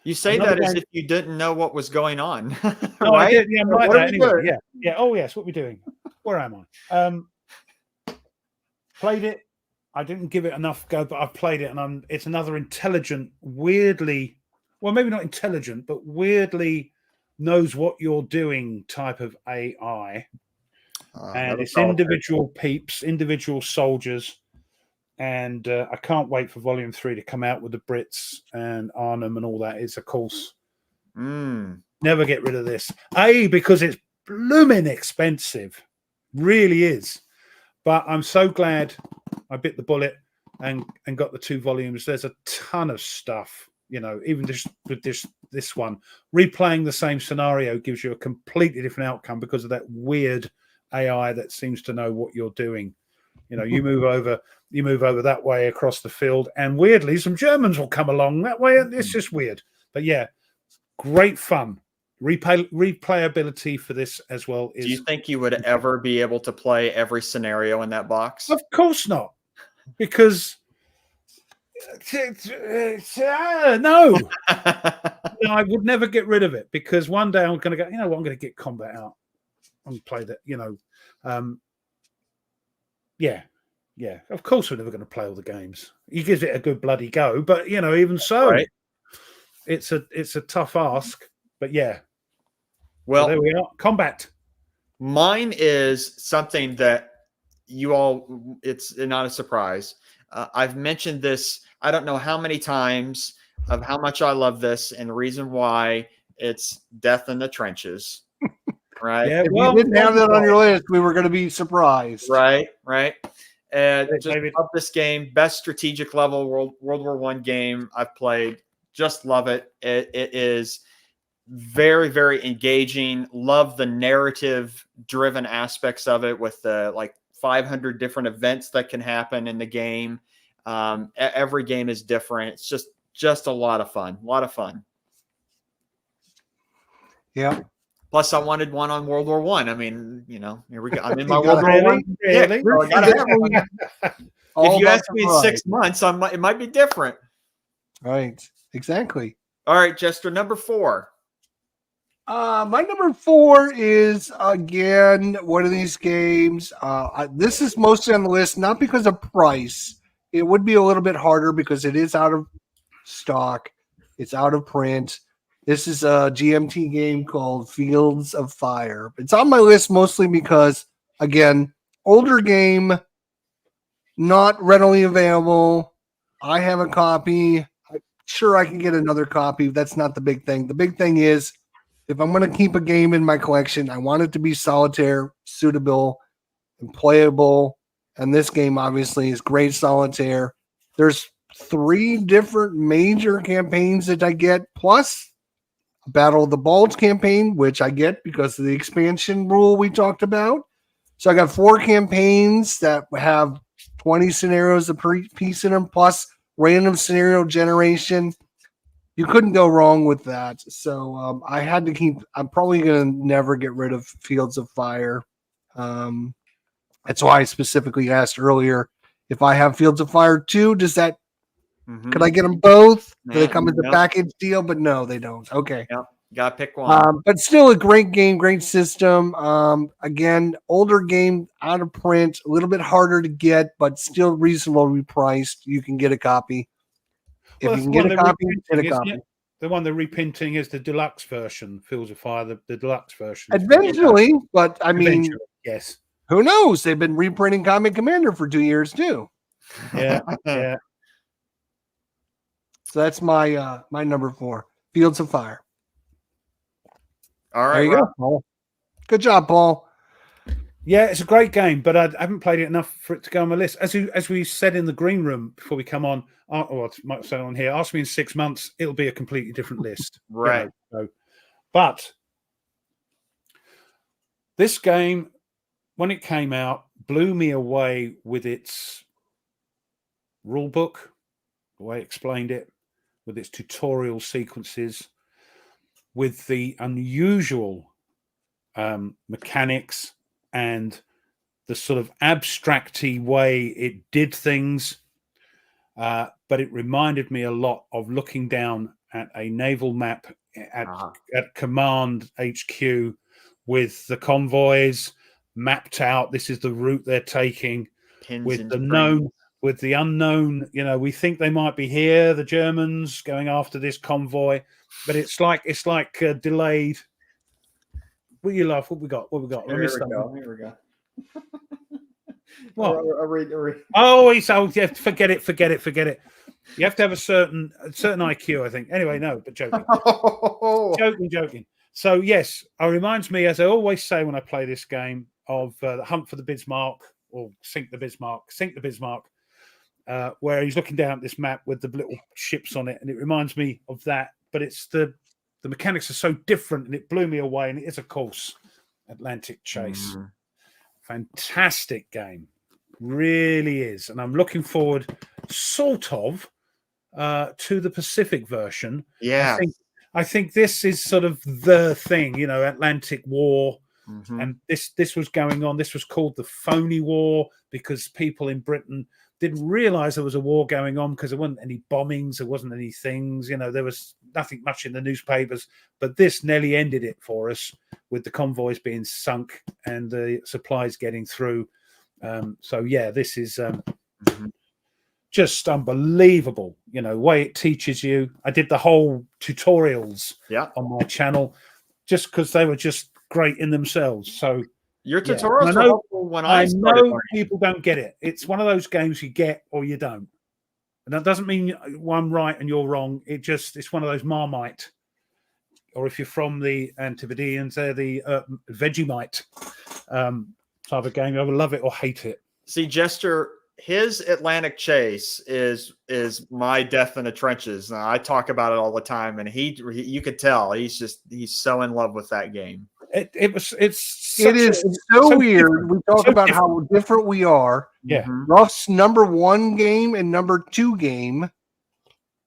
You say that as if you didn't know what was going on. No, right? I did. Yeah, I'm like that anyway. Yeah. Oh, yes. What are we doing? Where am I? Played it. I didn't give it enough go, but I've played it, and it's another intelligent, weirdly, well, maybe not intelligent, but weirdly knows what you're doing type of AI. And it's individual peeps, individual soldiers, and I can't wait for Volume 3 to come out with the Brits and Arnhem and all that. It's of course never get rid of this. Because it's blooming expensive, really is. But I'm so glad I bit the bullet and got the 2 volumes. There's a ton of stuff, even just with this one. Replaying the same scenario gives you a completely different outcome because of that weird AI that seems to know what you're doing. You move over that way across the field, and weirdly, some Germans will come along that way. It's just weird, but yeah, great fun. Replayability for this as well is. Do you think you would ever be able to play every scenario in that box? Of course not, because no, I would never get rid of it, because one day I'm going to go. I'm going to get combat out and play that. Yeah. Of course, we're never going to play all the games. He gives it a good bloody go, but even so, right. It's a tough ask. But yeah, well, so there we are. Combat. Mine is something that you all. It's not a surprise. I've mentioned this. I don't know how many times of how much I love this, and the reason why it's Death in the Trenches. Right. Yeah, if you didn't have that on your list, we were going to be surprised. Right. And just David. love this game. Best strategic level World War I game I've played. Just love it. It is very, very engaging. Love the narrative-driven aspects of it, with the 500 different events that can happen in the game. Every game is different. It's just a lot of fun. Yeah. Plus, I wanted one on World War I. I mean, here we go. I'm in my You World War I. Really? Yeah, so I gotta have one. If you ask me in 6 months, it might be different. Right. Exactly. All right, Jester, number 4. My number 4 is, again, one of these games. This is mostly on the list, not because of price. It would be a little bit harder because it is out of stock. It's out of print. This is a GMT game called Fields of Fire. It's on my list mostly because, again, older game, not readily available. I have a copy. I'm sure I can get another copy. That's not the big thing. The big thing is, if I'm going to keep a game in my collection, I want it to be solitaire, suitable, and playable. And this game obviously is great solitaire. There's 3 different major campaigns that I get, plus Battle of the Bulge campaign, which I get because of the expansion rule we talked about. So I got 4 campaigns that have 20 scenarios a piece in them, plus random scenario generation. You couldn't go wrong with that. So I had to keep. I'm probably going to never get rid of Fields of Fire. That's why I specifically asked earlier if I have Fields of Fire 2. Does that? Could I get them both? Do they come as a package deal? But no, they don't. Okay. Yeah, gotta pick one. But still a great game, great system. Again, older game, out of print, a little bit harder to get, but still reasonably priced. You can get a copy. If you can get a copy, get a copy. The one they're reprinting is the deluxe version, Fields of Fire, the deluxe version. Eventually, but I mean, yes. Who knows? They've been reprinting Comic Commander for 2 years too. Yeah, yeah. So that's my my number 4, Fields of Fire. All right, there you go, Paul. Good job, Paul. Yeah, it's a great game, but I haven't played it enough for it to go on my list. As we said in the green room before we come on, or I might say on here, ask me in 6 months, it'll be a completely different list. Right. But this game, when it came out, blew me away with its rule book, the way it explained it, with its tutorial sequences, with the unusual mechanics and the sort of abstracty way it did things. But it reminded me a lot of looking down at a naval map at Command HQ with the convoys mapped out. This is the route they're taking. With the unknown, we think they might be here, the Germans going after this convoy, but it's like delayed. What you laugh? What we got? Here we go. What? Read. Oh, yeah, forget it. You have to have a certain IQ, I think. Anyway, no, but joking. Joking. So yes, it reminds me, as I always say when I play this game, of the Hunt for the Bismarck, or Sink the Bismarck, where he's looking down at this map with the little ships on it, and it reminds me of that. But it's the mechanics are so different, and it blew me away. And it is, of course, Atlantic Chase. Fantastic game. really is, and I'm looking forward, sort of, to the Pacific version. Yeah. I think this is sort of the thing, you know, Atlantic War, and this was going on. This was called the Phony War because people in Britain didn't realize there was a war going on because there wasn't any bombings, there wasn't any things, you know, there was nothing much in the newspapers. But this nearly ended it for us with the convoys being sunk and the supplies getting through. So yeah, this is just unbelievable, you know, way it teaches you. I did the whole tutorials on my channel just because they were just great in themselves. So your tutorials were helpful when I started learning. People don't get it. It's one of those games you get or you don't. And that doesn't mean I'm right and you're wrong. It's one of those Marmite. Or if you're from the Antipodeans, they're the Vegemite type of game. You either love it or hate it. See, Jester, his Atlantic Chase is my Death in the Trenches. Now, I talk about it all the time, and you could tell he's so in love with that game. It is so weird. Different. We talk about how different we are. Yeah. Ruff's number 1 game and number 2 game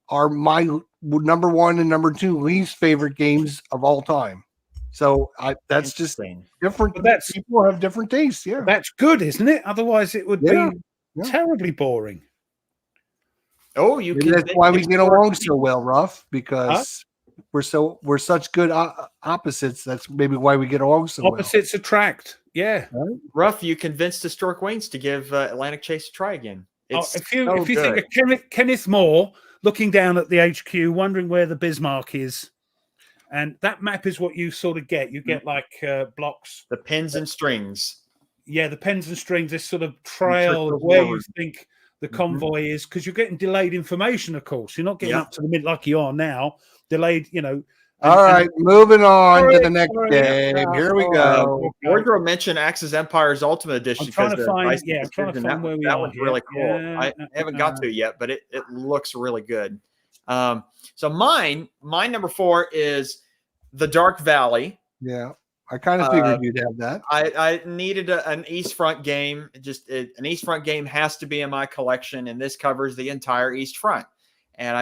are my number 1 and number 2 least favorite games of all time. So that's just different. But people have different tastes. Yeah, that's good, isn't it? Otherwise, it would be terribly boring. Oh, that's why we get along so well, Ruff, because we're such good opposites. That's maybe why we get along so well. Opposites attract. Yeah. Right? Ruff, you convinced Historic Waynes to give Atlantic Chase a try again. If you think of Kenneth Moore looking down at the HQ, wondering where the Bismarck is, and that map is what you sort of get. You get like blocks, the pins and strings. Yeah, the pins and strings. This sort of trail of where you think the convoy is, because you're getting delayed information. Of course, you're not getting up to the mid like you are now. Delayed, you know. All right, moving on to the next game. Here we go. Wardrobe mentioned Axis Empire's Ultimate Edition. I'm trying to find where we are. That one's really cool. I haven't got to it yet, but it looks really good. So my number 4 is The Dark Valley. Yeah, I kind of figured you'd have that. I needed an East Front game. An East Front game has to be in my collection, and this covers the entire East Front. And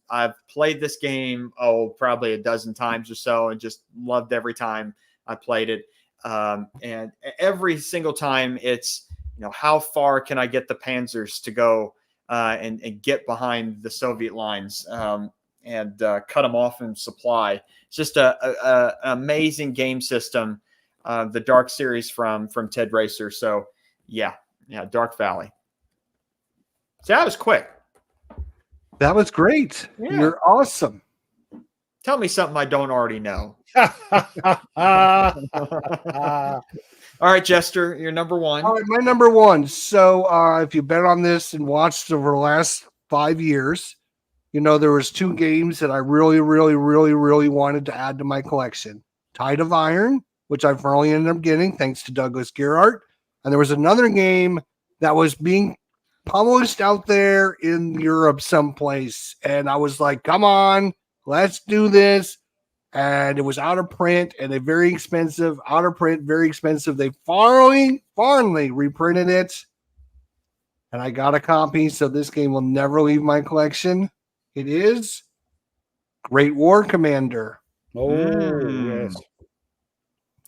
I've played this game, probably a dozen times or so, and just loved every time I played it. And every single time it's, how far can I get the Panzers to go and get behind the Soviet lines and cut them off in supply. It's just an amazing game system, the Dark series from Ted Racer. So, yeah, Dark Valley. So that was quick. That was great. Yeah. You're awesome. Tell me something I don't already know. All right, Jester, you're number 1. All right, my number 1. So if you've been on this and watched over the last 5 years, there was 2 games that I really, really, really, really wanted to add to my collection. Tide of Iron, which I finally ended up getting thanks to Douglas Gerhardt. And there was another game that was being published out there in Europe someplace, and I was like, come on, let's do this. And it was out of print, and they very expensive. They finally reprinted it, and I got a copy, so this game will never leave my collection. It is Great War Commander. Yes.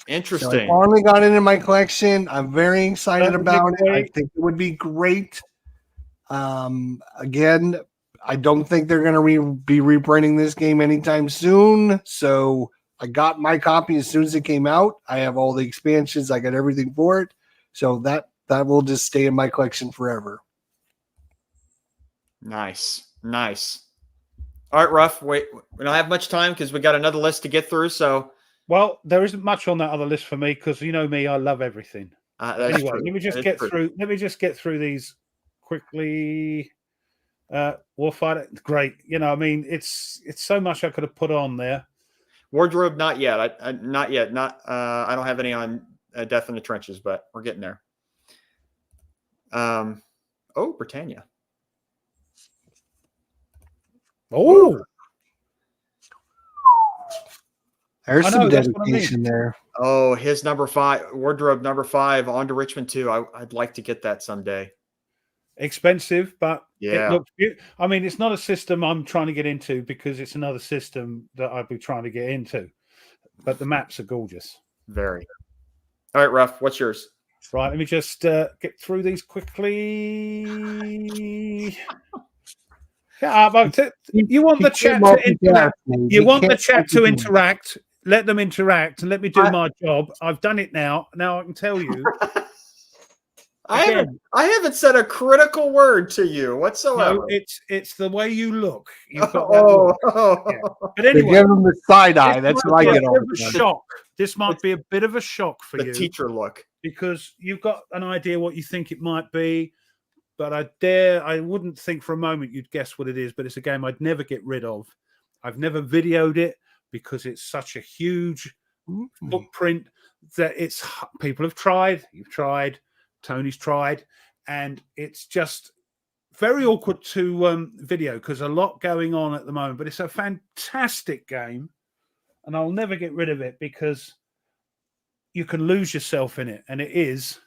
Interesting. So I finally got it in my collection. I'm very excited about it. I think it would be great. Again, I don't think they're going to be reprinting this game anytime soon. So I got my copy as soon as it came out. I have all the expansions. I got everything for it. So that will just stay in my collection forever. Nice. All right, Ruff. Wait, we don't have much time because we got another list to get through. So, well, there isn't much on that other list for me because me, I love everything. Anyway, let me just get through these quickly. Warfighter, great. It's so much I could have put on there. Wardrobe, not yet. Not yet. I don't have any on Death in the Trenches, but we're getting there. Britannia. Oh, there's some dedication there. Oh, his number 5, Wardrobe number 5, on to Richmond 2. I'd like to get that someday. expensive, but Yeah. it looks beautiful. I mean, it's not a system I'm trying to get into because it's another system that I'd be trying to get into. But the maps are gorgeous. Very. All right, Ruff, what's yours? Right, let me just get through these quickly. Yeah, you want the chat to interact. You want the chat to interact. Let them interact and let me do my job. I've done it now. Now I can tell you. I haven't said a critical word to you whatsoever. No, it's the way you look. You've got that look. Yeah. But anyway, give them the side eye. That's what I get all the time. Shock. This might be a bit of a shock for you. The teacher look. Because you've got an idea what you think it might be, but I wouldn't think for a moment you'd guess what it is. But it's a game I'd never get rid of. I've never videoed it because it's such a huge footprint that people have tried. You've tried. Tony's tried, and it's just very awkward to video because a lot going on at the moment. But it's a fantastic game, and I'll never get rid of it because you can lose yourself in it, and it is.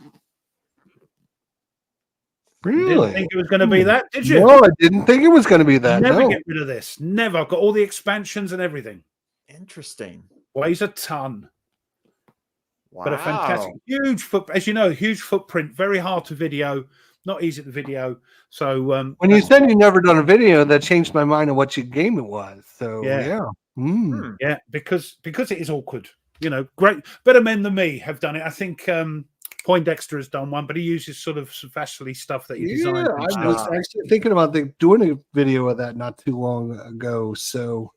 Really? You didn't think it was going to be that, did you? No, I didn't think it was going to be that. Never get rid of this. Never. I've got all the expansions and everything. Interesting. Weighs a ton. Wow. But a fantastic, as you know, huge footprint, very hard to video, not easy to video. So when you said you never done a video, that changed my mind on what game it was. So yeah. Yeah, because it is awkward. You know, great, better men than me have done it. I think Poindexter has done one, but he uses sort of some Vasily stuff that he designed. I was actually thinking about doing a video of that not too long ago. So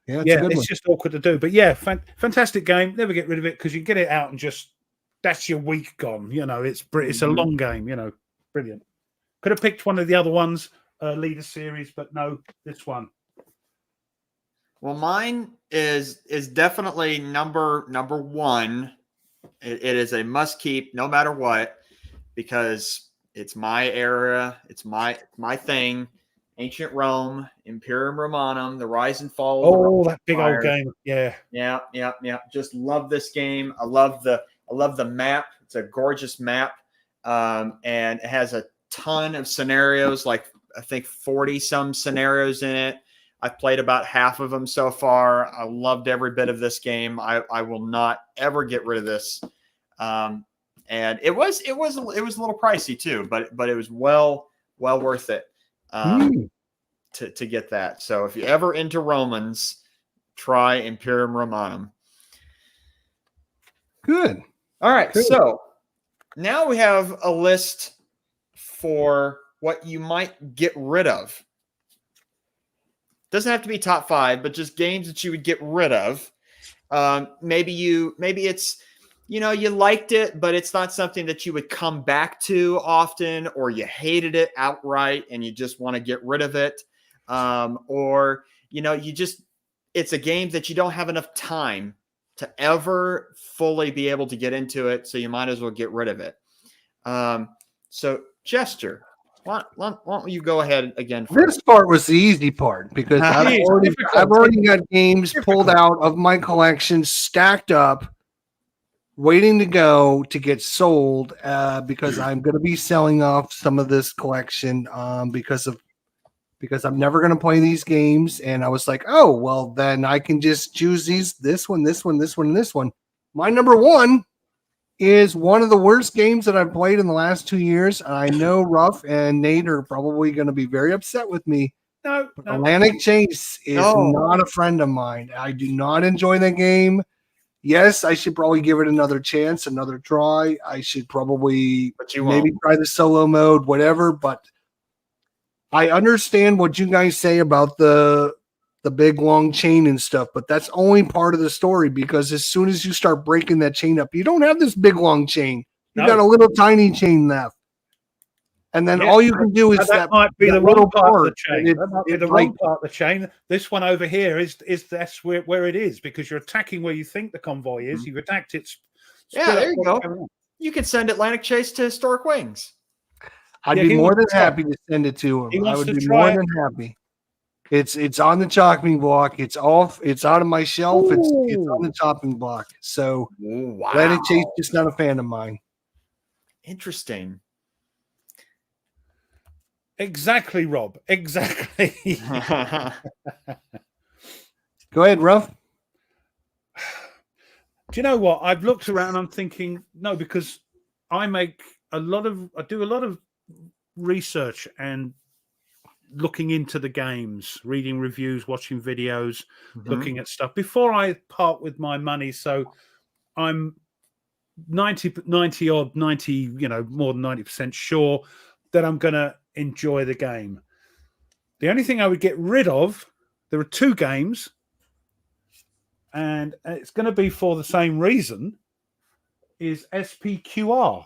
it's just awkward to do, but yeah, fantastic game. Never get rid of it because you get it out and just that's your week gone. You know, it's a long game. You know, brilliant. Could have picked one of the other ones, Leader Series, but no, this one. Well, mine is definitely number one. It is a must keep no matter what because it's my era. It's my thing. Ancient Rome, Imperium Romanum, the rise and fall. Oh, that big old game. Yeah. Just love this game. I love the map. It's a gorgeous map. And it has a ton of scenarios, like I think 40 some scenarios in it. I've played about half of them so far. I loved every bit of this game. I will not ever get rid of this. And it was a little pricey too, but it was well worth it. To get that. So if you're ever into Romans, try Imperium Romanum. Good. All right. Good. So now we have a list for what you might get rid of. Doesn't have to be top 5, but just games that you would get rid of. Maybe it's, you liked it, but it's not something that you would come back to often, or you hated it outright and you just want to get rid of it. Or, it's a game that you don't have enough time to ever fully be able to get into it. So you might as well get rid of it. So Jester, why don't you go ahead again first? This part was the easy part because I've already got games pulled out of my collection, stacked up, waiting to go to get sold because I'm going to be selling off some of this collection because I'm never going to play these games. And I was like, oh, well, then I can just choose this one, and this one. My number one is one of the worst games that I've played in the last 2 years. And I know Ruff and Nate are probably going to be very upset with me. No. Atlantic Chase is not a friend of mine. I do not enjoy that game. Yes, I should probably give it another chance, another try. I should probably maybe try the solo mode, whatever. But I understand what you guys say about the big long chain and stuff, but that's only part of the story because as soon as you start breaking that chain up, you don't have this big long chain. You got a little tiny chain left. And then all you can do is that might be the wrong part of the chain. That might be the wrong part of the chain. This one over here is that's where it is because you're attacking where you think the convoy is. You've attacked it. Yeah, there you go. You could send Atlantic Chase to Historic Wings. I'd be more than happy to send it to him. I would be more than happy. It's on the chopping block. It's out of my shelf. It's on the chopping block. So Atlantic Chase is not a fan of mine. Interesting. Exactly, Rob. Exactly. Go ahead, Ruff. Do you know what? I've looked around. I'm thinking no, because I do a lot of research and looking into the games, reading reviews, watching videos, looking at stuff before I part with my money. So I'm 90, more than 90% sure that I'm going to enjoy the game. The only thing I would get rid of, there are 2 games, and it's going to be for the same reason, is SPQR.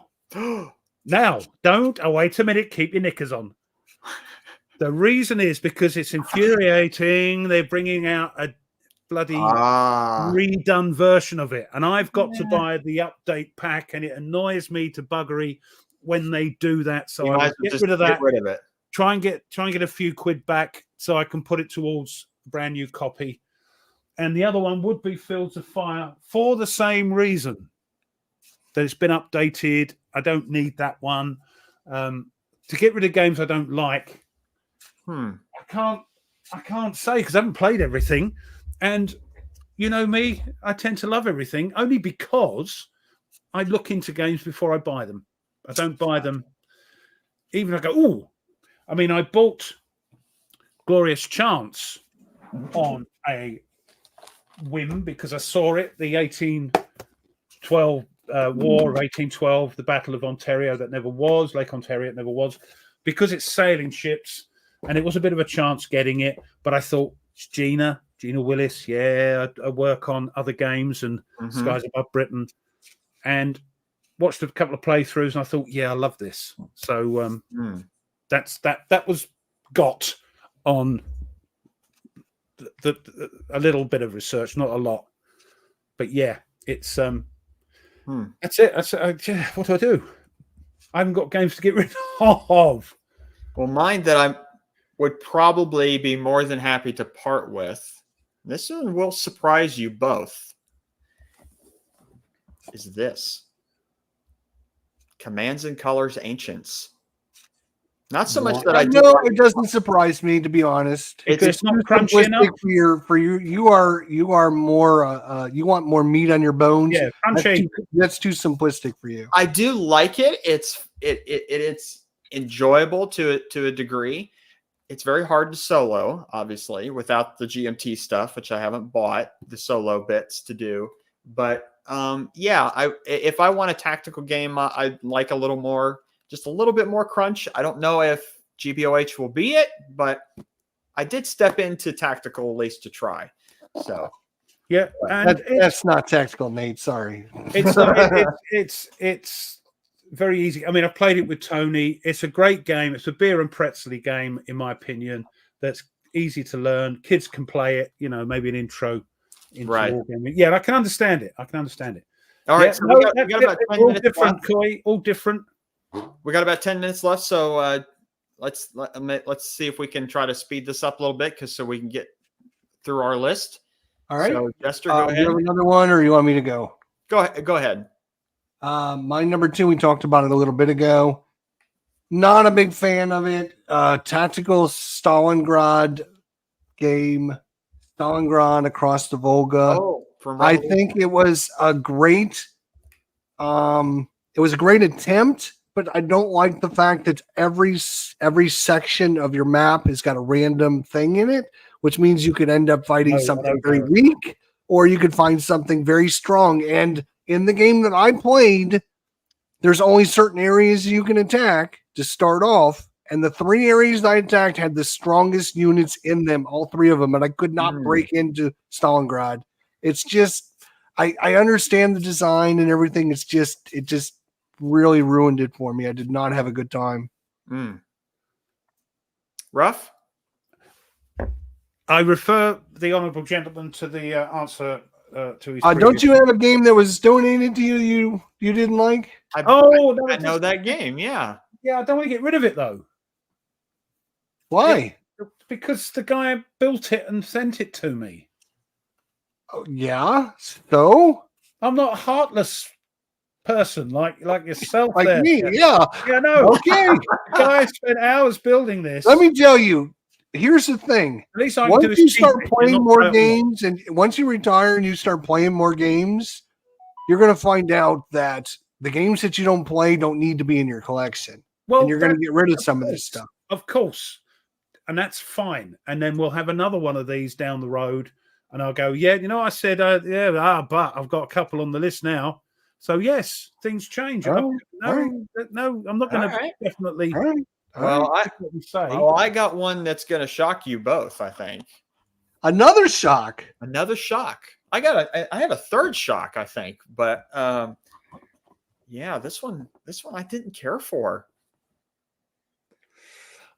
Now, wait a minute, keep your knickers on. The reason is because it's infuriating. They're bringing out a bloody redone version of it, and I've got to buy the update pack, and it annoys me to buggery when they do that. So I will get rid of that. Get rid of it. Try and get a few quid back so I can put it towards a brand new copy. And the other one would be Fields of Fire for the same reason that it's been updated. I don't need that one. To get rid of games I don't like. I can't say because I haven't played everything, and you know me, I tend to love everything only because I look into games before I buy them. I don't buy them. Even I go, ooh. I mean, I bought Glorious Chance on a whim because I saw it, the 1812 War of 1812, the Battle of Ontario that never was, Lake Ontario it never was, because it's sailing ships, and it was a bit of a chance getting it. But I thought, it's Gina Willis, I work on other games and Skies Above Britain, and watched a couple of playthroughs, and I thought, I love this. So that was got on a little bit of research, not a lot, but it's that's it. What do I do? I haven't got games to get rid of. Well, mine that I would probably be more than happy to part with, this one will surprise you both, is this. Commands and Colors Ancients. Not so much that I know it doesn't surprise me, to be honest. It's not crunchy enough for you. You are more. You want more meat on your bones. Yeah, crunchy. That's too simplistic for you. I do like it. It's enjoyable to a degree. It's very hard to solo, obviously, without the GMT stuff, which I haven't bought the solo bits to do. But if I want a tactical game, I'd like just a little bit more crunch. I don't know if GBOH will be it, but I did step into tactical at least to try. So and that's not tactical, Nate. Sorry. It's very easy. I mean, I've played it with Tony. It's a great game. It's a beer and pretzel game, in my opinion. That's easy to learn. Kids can play it. Maybe an intro. Right. Wargaming. Yeah, I can understand it. All right. So we got about 10 minutes different, left. Coy, all different. We got about 10 minutes left, so let's see if we can try to speed this up a little bit, so we can get through our list. All right. So, Jester, go ahead. You have another one, or you want me to go? Go ahead. My number 2, we talked about it a little bit ago. Not a big fan of it. Tactical Stalingrad game, Stalingrad Across the Volga. I think it was a great. It was a great attempt, but I don't like the fact that every section of your map has got a random thing in it, which means you could end up fighting something very weak, or you could find something very strong. And in the game that I played, there's only certain areas you can attack to start off, and the 3 areas I attacked had the strongest units in them, all 3 of them, and I could not break into Stalingrad. It's just, I understand the design and everything. It just really ruined it for me. I did not have a good time. Ruff? I refer the honourable gentleman to the answer to his. Don't you have a game that was donated to you didn't like? I know that game. Yeah. Yeah, I don't want to get rid of it though. Why? Because the guy built it and sent it to me. Oh, yeah. So I'm not heartless. person like yourself, like there. me. Yeah. Yeah, no. Okay. Guys spent hours building this. Let me tell you. Here's the thing. At least I can Once do is you cheat start it, playing not more throw it away. games, and once you retire and you start playing more games, you're going to find out that the games that you don't play don't need to be in your collection. Well, and you're going to get rid of some of this stuff. Of course. And that's fine. And then we'll have another one of these down the road. And I'll go, yeah, I said, but I've got a couple on the list now. So, yes, things change. No, I'm not going to definitely. Well, I got one that's going to shock you both, I think. Another shock. I have a third shock, I think, but yeah, this one I didn't care for.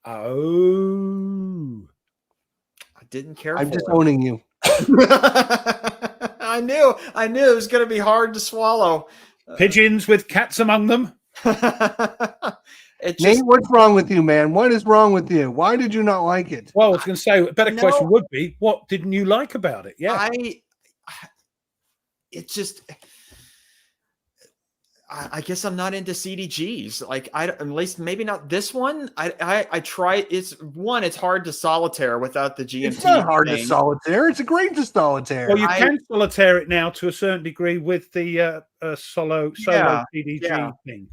Oh, I didn't care. I'm just owning you. I knew it was going to be hard to swallow. Pigeons with cats among them. Nate, what's wrong with you, man? What is wrong with you? Why did you not like it? Well, I was going to say, a better question would be, what didn't you like about it? Yeah. I guess I'm not into CDGs. Like at least maybe not this one. I try. It's hard to solitaire without the GMT. It's not hard to solitaire. It's a great to solitaire. Well, you can solitaire it now to a certain degree with the solo CDG thing.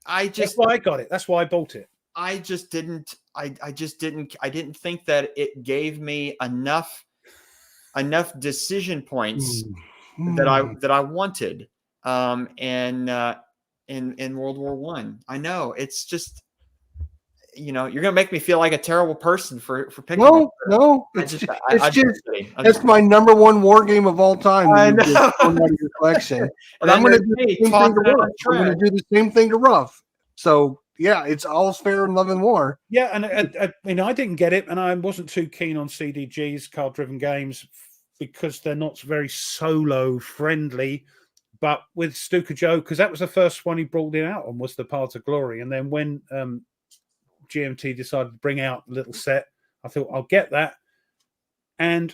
That's why I got it. That's why I bought it. I didn't think that it gave me enough decision points that I wanted. In World War One. I know it's just, you're gonna make me feel like a terrible person for picking. No, it's my number one war game of all time. I know. Out of your collection, and I'm gonna do the same thing to Ruff. I'm gonna do the same thing to Ruff. So yeah, it's all fair in love and war. Yeah, and I didn't get it, and I wasn't too keen on CDGs, card-driven games, because they're not very solo friendly. But with Stuka Joe, because that was the first one he brought it out on, was the Path of Glory. And then when GMT decided to bring out the little set, I thought, I'll get that. And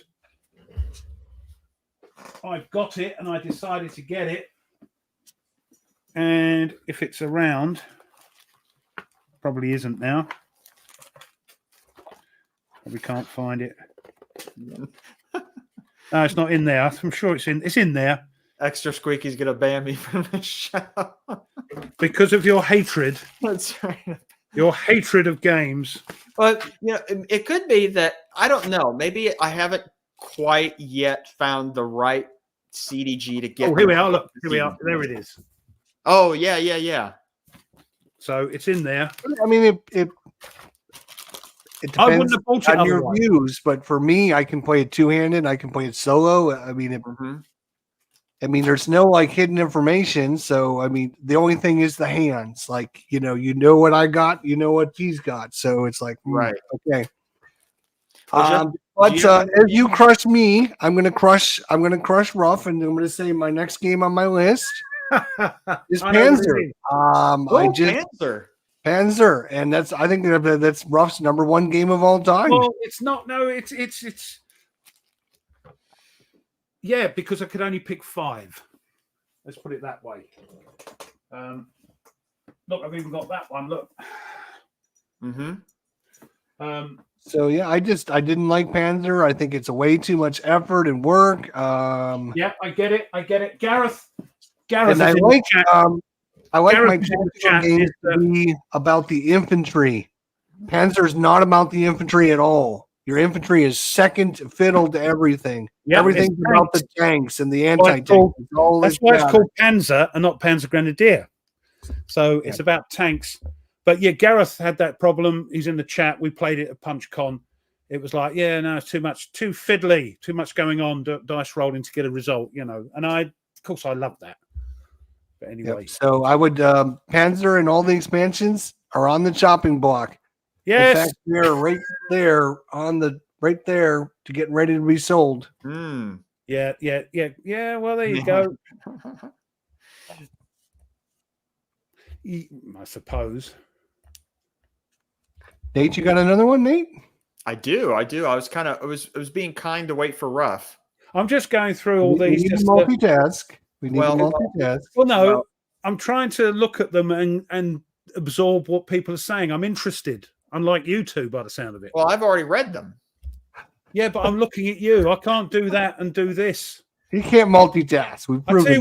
I've got it, and I decided to get it. And if it's around, probably isn't now. We can't find it. No, it's not in there. I'm sure it's in there. Extra Squeaky's going to ban me from the show. Because of your hatred. That's right. Your hatred of games. But, it could be that, I don't know, maybe I haven't quite yet found the right CDG to get. Oh, here we are. Look, here we are. There it is. Oh, yeah. So it's in there. I mean, it depends on your views, but for me, I can play it two-handed. I can play it solo. I mean, there's no hidden information. So, I mean, the only thing is the hands. Like, you know what I got, you know what he's got. So it's like, right, okay. But if you crush me, I'm gonna crush Ruff, and I'm gonna say my next game on my list is Panzer. Panzer, and I think that's Ruff's number one game of all time. Well, it's not. No, it's. Yeah, because I could only pick 5. Let's put it that way. Look, I've even got that one. Look. So yeah, I didn't like Panzer. I think it's a way too much effort and work. Yeah, I get it. Gareth. And I like my Panzer games to be about the infantry. Panzer's not about the infantry at all. Your infantry is second fiddle to everything. Yep, everything's about the tanks and the anti-tanks. That's why it's called Panzer and not Panzer Grenadier. So it's about tanks. But yeah, Gareth had that problem. He's in the chat. We played it at PunchCon. It was like, it's too much, too fiddly, too much going on, dice rolling to get a result, And of course, I love that. But anyway. So I would, Panzer and all the expansions are on the chopping block. Yes. In fact, they're right there to get ready to be sold. Yeah. Well, there you go. I suppose. Nate, you got another one, Nate? I do. I was being kind to wait for Ruff. I'm just going through all these. We need to multitask. Well, no. I'm trying to look at them and absorb what people are saying. I'm interested, unlike you two, by the sound of it. Well, I've already read them. Yeah, but I'm looking at you. I can't do that and do this. He can't multitask. We've I proven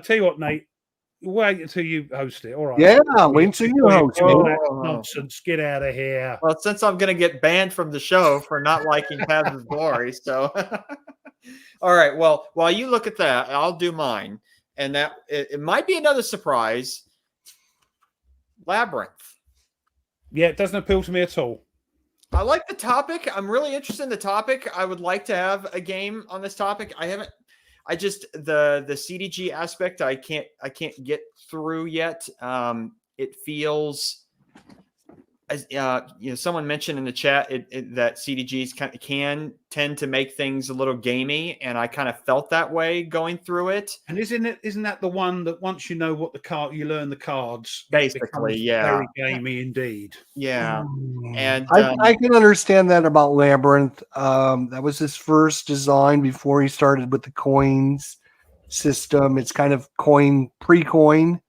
tell you what, Nate. Wait until you host it. All right. Yeah, wait until you host it. Nonsense. Get out of here. Well, since I'm going to get banned from the show for not liking Paths of Glory, so all right. Well, while you look at that, I'll do mine, and that it might be another surprise. Labyrinth. Yeah, it doesn't appeal to me at all. I like the topic. I'm really interested in the topic. I would like to have a game on this topic. I just the CDG aspect I can't get through yet. It feels as someone mentioned in the chat that CDGs can tend to make things a little gamey, and I kind of felt that way going through it. And isn't that the one that once you know what the card, you learn the cards, basically, yeah, very gamey indeed. Yeah, and I can understand that about Labyrinth. That was his first design before he started with the coins system. It's kind of pre-coin.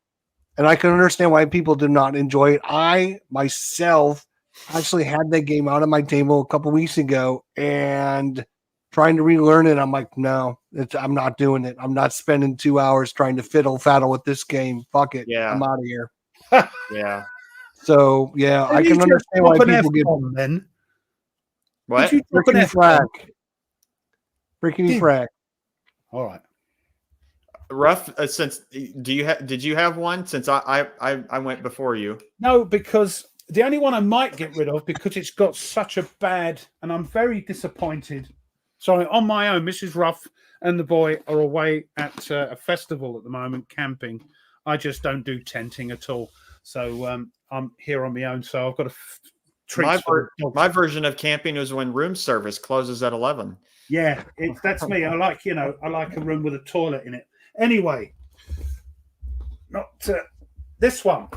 And I can understand why people do not enjoy it. I myself actually had that game out on my table a couple weeks ago and trying to relearn it. I'm like, no, I'm not doing it. I'm not spending 2 hours trying to fiddle-faddle with this game. Fuck it. Yeah. I'm out of here. Yeah. So, yeah, I can understand why people get... Then. What? Freaking frack. Freaking frack. All right. Rough. Did you have one? Since I went before you. No, because the only one I might get rid of because it's got such a bad, and I'm very disappointed. Sorry, on my own, Mrs. Ruff and the boy are away at a festival at the moment, camping. I just don't do tenting at all, so I'm here on my own. So I've got a treat. My version of camping is when room service closes at 11. Yeah, that's me. I like a room with a toilet in it. Anyway, not this one.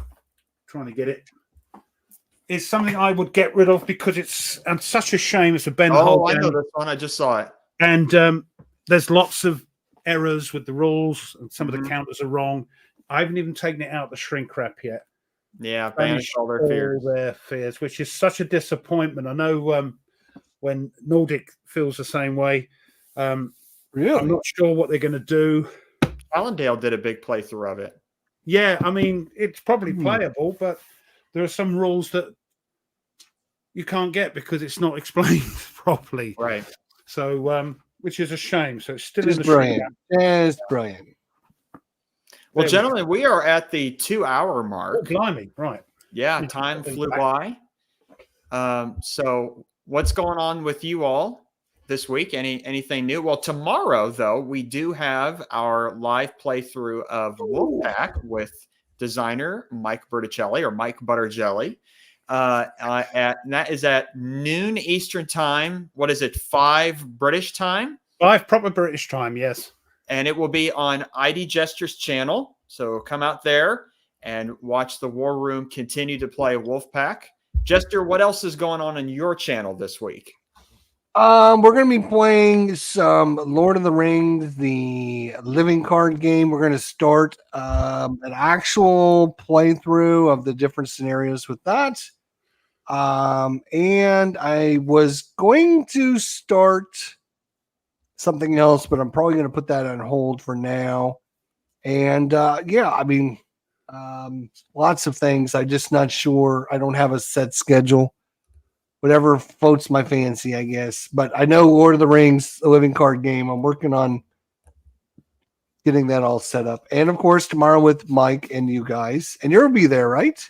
Trying to get it is something I would get rid of because it's such a shame. It's a Ben. Oh, I know this one. I just saw it. And there's lots of errors with the rules, and some of the counters are wrong. I haven't even taken it out the shrink wrap yet. Yeah, banish all their fears. Which is such a disappointment. I know when Nordic feels the same way. Really? I'm not sure what they're going to do. Allendale did a big playthrough of it. Yeah, I mean, it's probably playable, but there are some rules that you can't get because it's not explained properly. Right. So, which is a shame. So it's still just in the brilliant. It's brilliant. Well, gentlemen, we are at the 2-hour mark. Oh, blimey, right. Yeah, time flew by. So what's going on with you all this week? Anything new? Well, tomorrow, though, we do have our live playthrough of Wolfpack with designer Mike Berticelli or Mike Butterjelly. And that is at noon Eastern time. What is it? 5 British time? 5 proper British time, yes. And it will be on ID Gesture's channel. So come out there and watch the War Room continue to play Wolfpack. Jester, what else is going on your channel this week? We're going to be playing some Lord of the Rings, the living card game. We're going to start an actual playthrough of the different scenarios with that. And I was going to start something else, but I'm probably going to put that on hold for now. And yeah, I mean, lots of things. I'm just not sure. I don't have a set schedule. Whatever floats my fancy, I guess. But I know Lord of the Rings, a living card game. I'm working on getting that all set up. And of course, tomorrow with Mike and you guys. And you'll be there, right?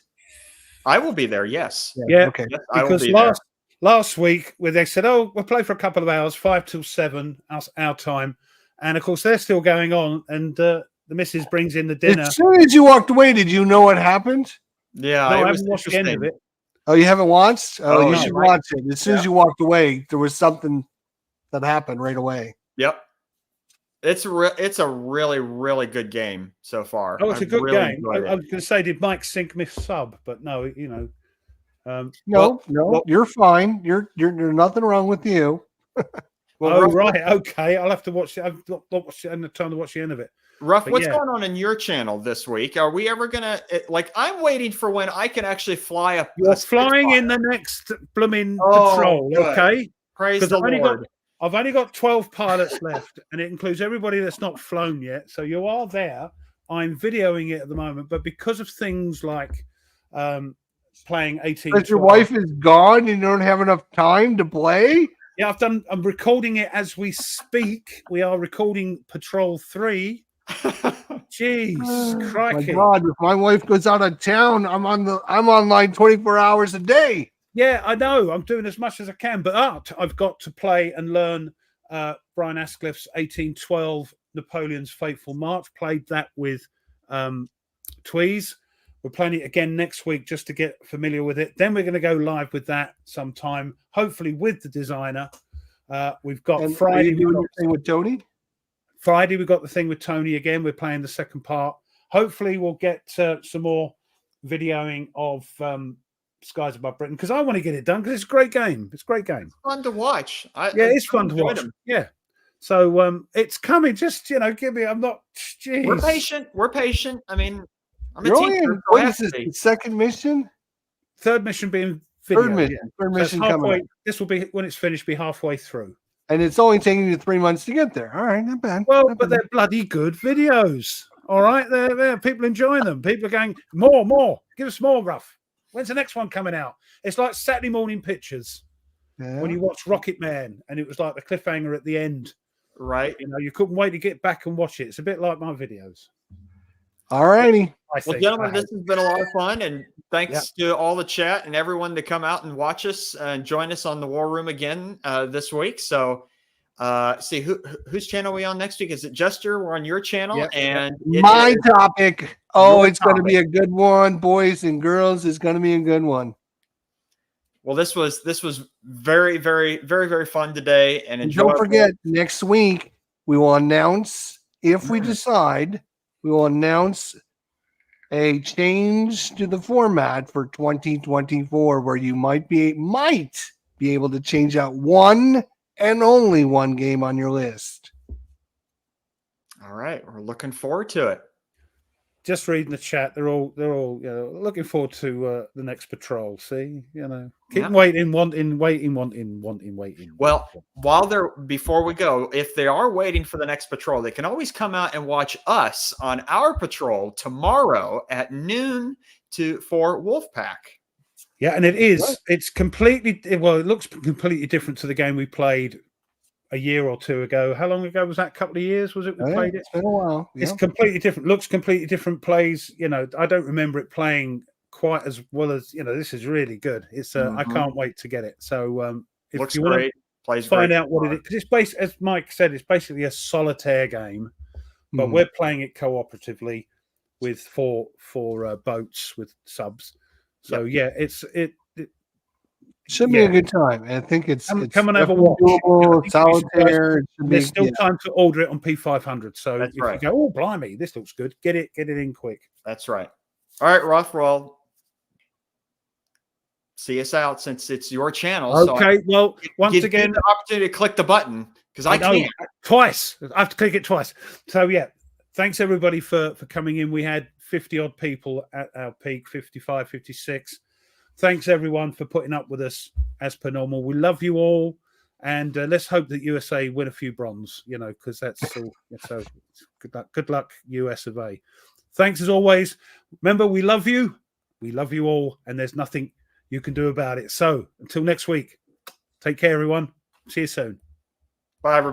I will be there, yes. Yeah, okay. Yes, because last week where they said, oh, we'll play for a couple of hours, 5 till 7, our time. And of course, they're still going on. And the missus brings in the dinner. As soon as you walked away, did you know what happened? Yeah, no, it I was haven't watched the end of it. Oh, you haven't watched? Oh, you no, should right. watch it. As soon as you walked away, there was something that happened right away. Yep. It's a really, really good game so far. Oh, it's a good really game. I was going to say, did Mike sink me sub? But no, you know. No, you're fine. You're nothing wrong with you. Well, right, okay. I'll have to watch it. I've not watched it and time to watch the end of it. Ruff, what's going on in your channel this week? Are we ever gonna I'm waiting for when I can actually fly up. You're flying in the next blooming patrol, good. Okay? Praise the Lord. I've only got 12 pilots left, and it includes everybody that's not flown yet. So you are there. I'm videoing it at the moment, but because of things like playing 18. Because your wife is gone and you don't have enough time to play? Yeah, I'm recording it as we speak. We are recording Patrol 3. Jeez, crikey. My God, if my wife goes out of town, I'm online 24 hours a day. Yeah, I know. I'm doing as much as I can, but I've got to play and learn Brian Ascliffe's 1812 Napoleon's Fateful March. Played that with Tweez. We're playing it again next week just to get familiar with it. Then we're going to go live with that sometime, hopefully with the designer. We've got Friday. Doing the thing with Tony? Friday, we've got the thing with Tony again. We're playing the second part. Hopefully, we'll get some more videoing of Skies Above Britain because I want to get it done because it's a great game. It's a great game. Fun to watch. It's fun to watch. Yeah. So it's coming. Just give me. I'm not. Geez. We're patient. I mean, I'm You're a only teacher. in, what is this, the second mission? Third mission being video. Third mission coming up. This will be when it's finished. Be halfway through. And it's only taking you 3 months to get there. All right, not bad. Well, but they're bloody good videos. All right, they're there. People enjoying them. People are going more. Give us more, Ruff. When's the next one coming out? It's like Saturday morning pictures when you watch Rocket Man, and it was like the cliffhanger at the end. Right. You couldn't wait to get back and watch it. It's a bit like my videos. All righty. Well, gentlemen, this has been a lot of fun, and thanks to all the chat and everyone to come out and watch us and join us on the War Room again this week. So, see whose channel are we on next week? Is it Jester? We're on your channel, and my topic. Oh, it's going to be a good one, boys and girls. It's going to be a good one. Well, this was very, very, very, very fun today, and enjoyable. Don't forget, next week we will announce if we decide. We will announce a change to the format for 2024 where you might be able to change out one and only one game on your list. All right. We're looking forward to it. Just reading the chat, they're all looking forward to the next patrol. See, keep waiting, wanting. Well, before we go, if they are waiting for the next patrol, they can always come out and watch us on our patrol tomorrow at noon for Wolfpack. Yeah, and it's completely. Well, it looks completely different to the game we played a year or two ago. How long ago was that? A couple of years, was it? We played it. It's been a while. Yeah. It's completely different. Looks completely different. Plays. I don't remember it playing quite as well as. This is really good. It's. I can't wait to get it. So if looks you want great. Plays find great. out what it is, because it's based, as Mike said, it's basically a solitaire game, but we're playing it cooperatively with four boats with subs. So it should be a good time. I think it's come and have a watch. Solitaire. There's still time to order it on P500. So That's if right. you go, oh blimey, this looks good, get it in quick. That's right. All right, Ruff. Well, see us out since it's your channel. Okay. So once again, the opportunity to click the button because I can't twice. I have to click it twice. So thanks everybody for coming in. We had 50 odd people at our peak, 55, 56. Thanks everyone for putting up with us as per normal. We love you all, and let's hope that USA win a few bronze. Because that's all. So good luck, US of A. Thanks as always. Remember, we love you all, and there's nothing you can do about it. So until next week, take care, everyone. See you soon. Bye, everybody.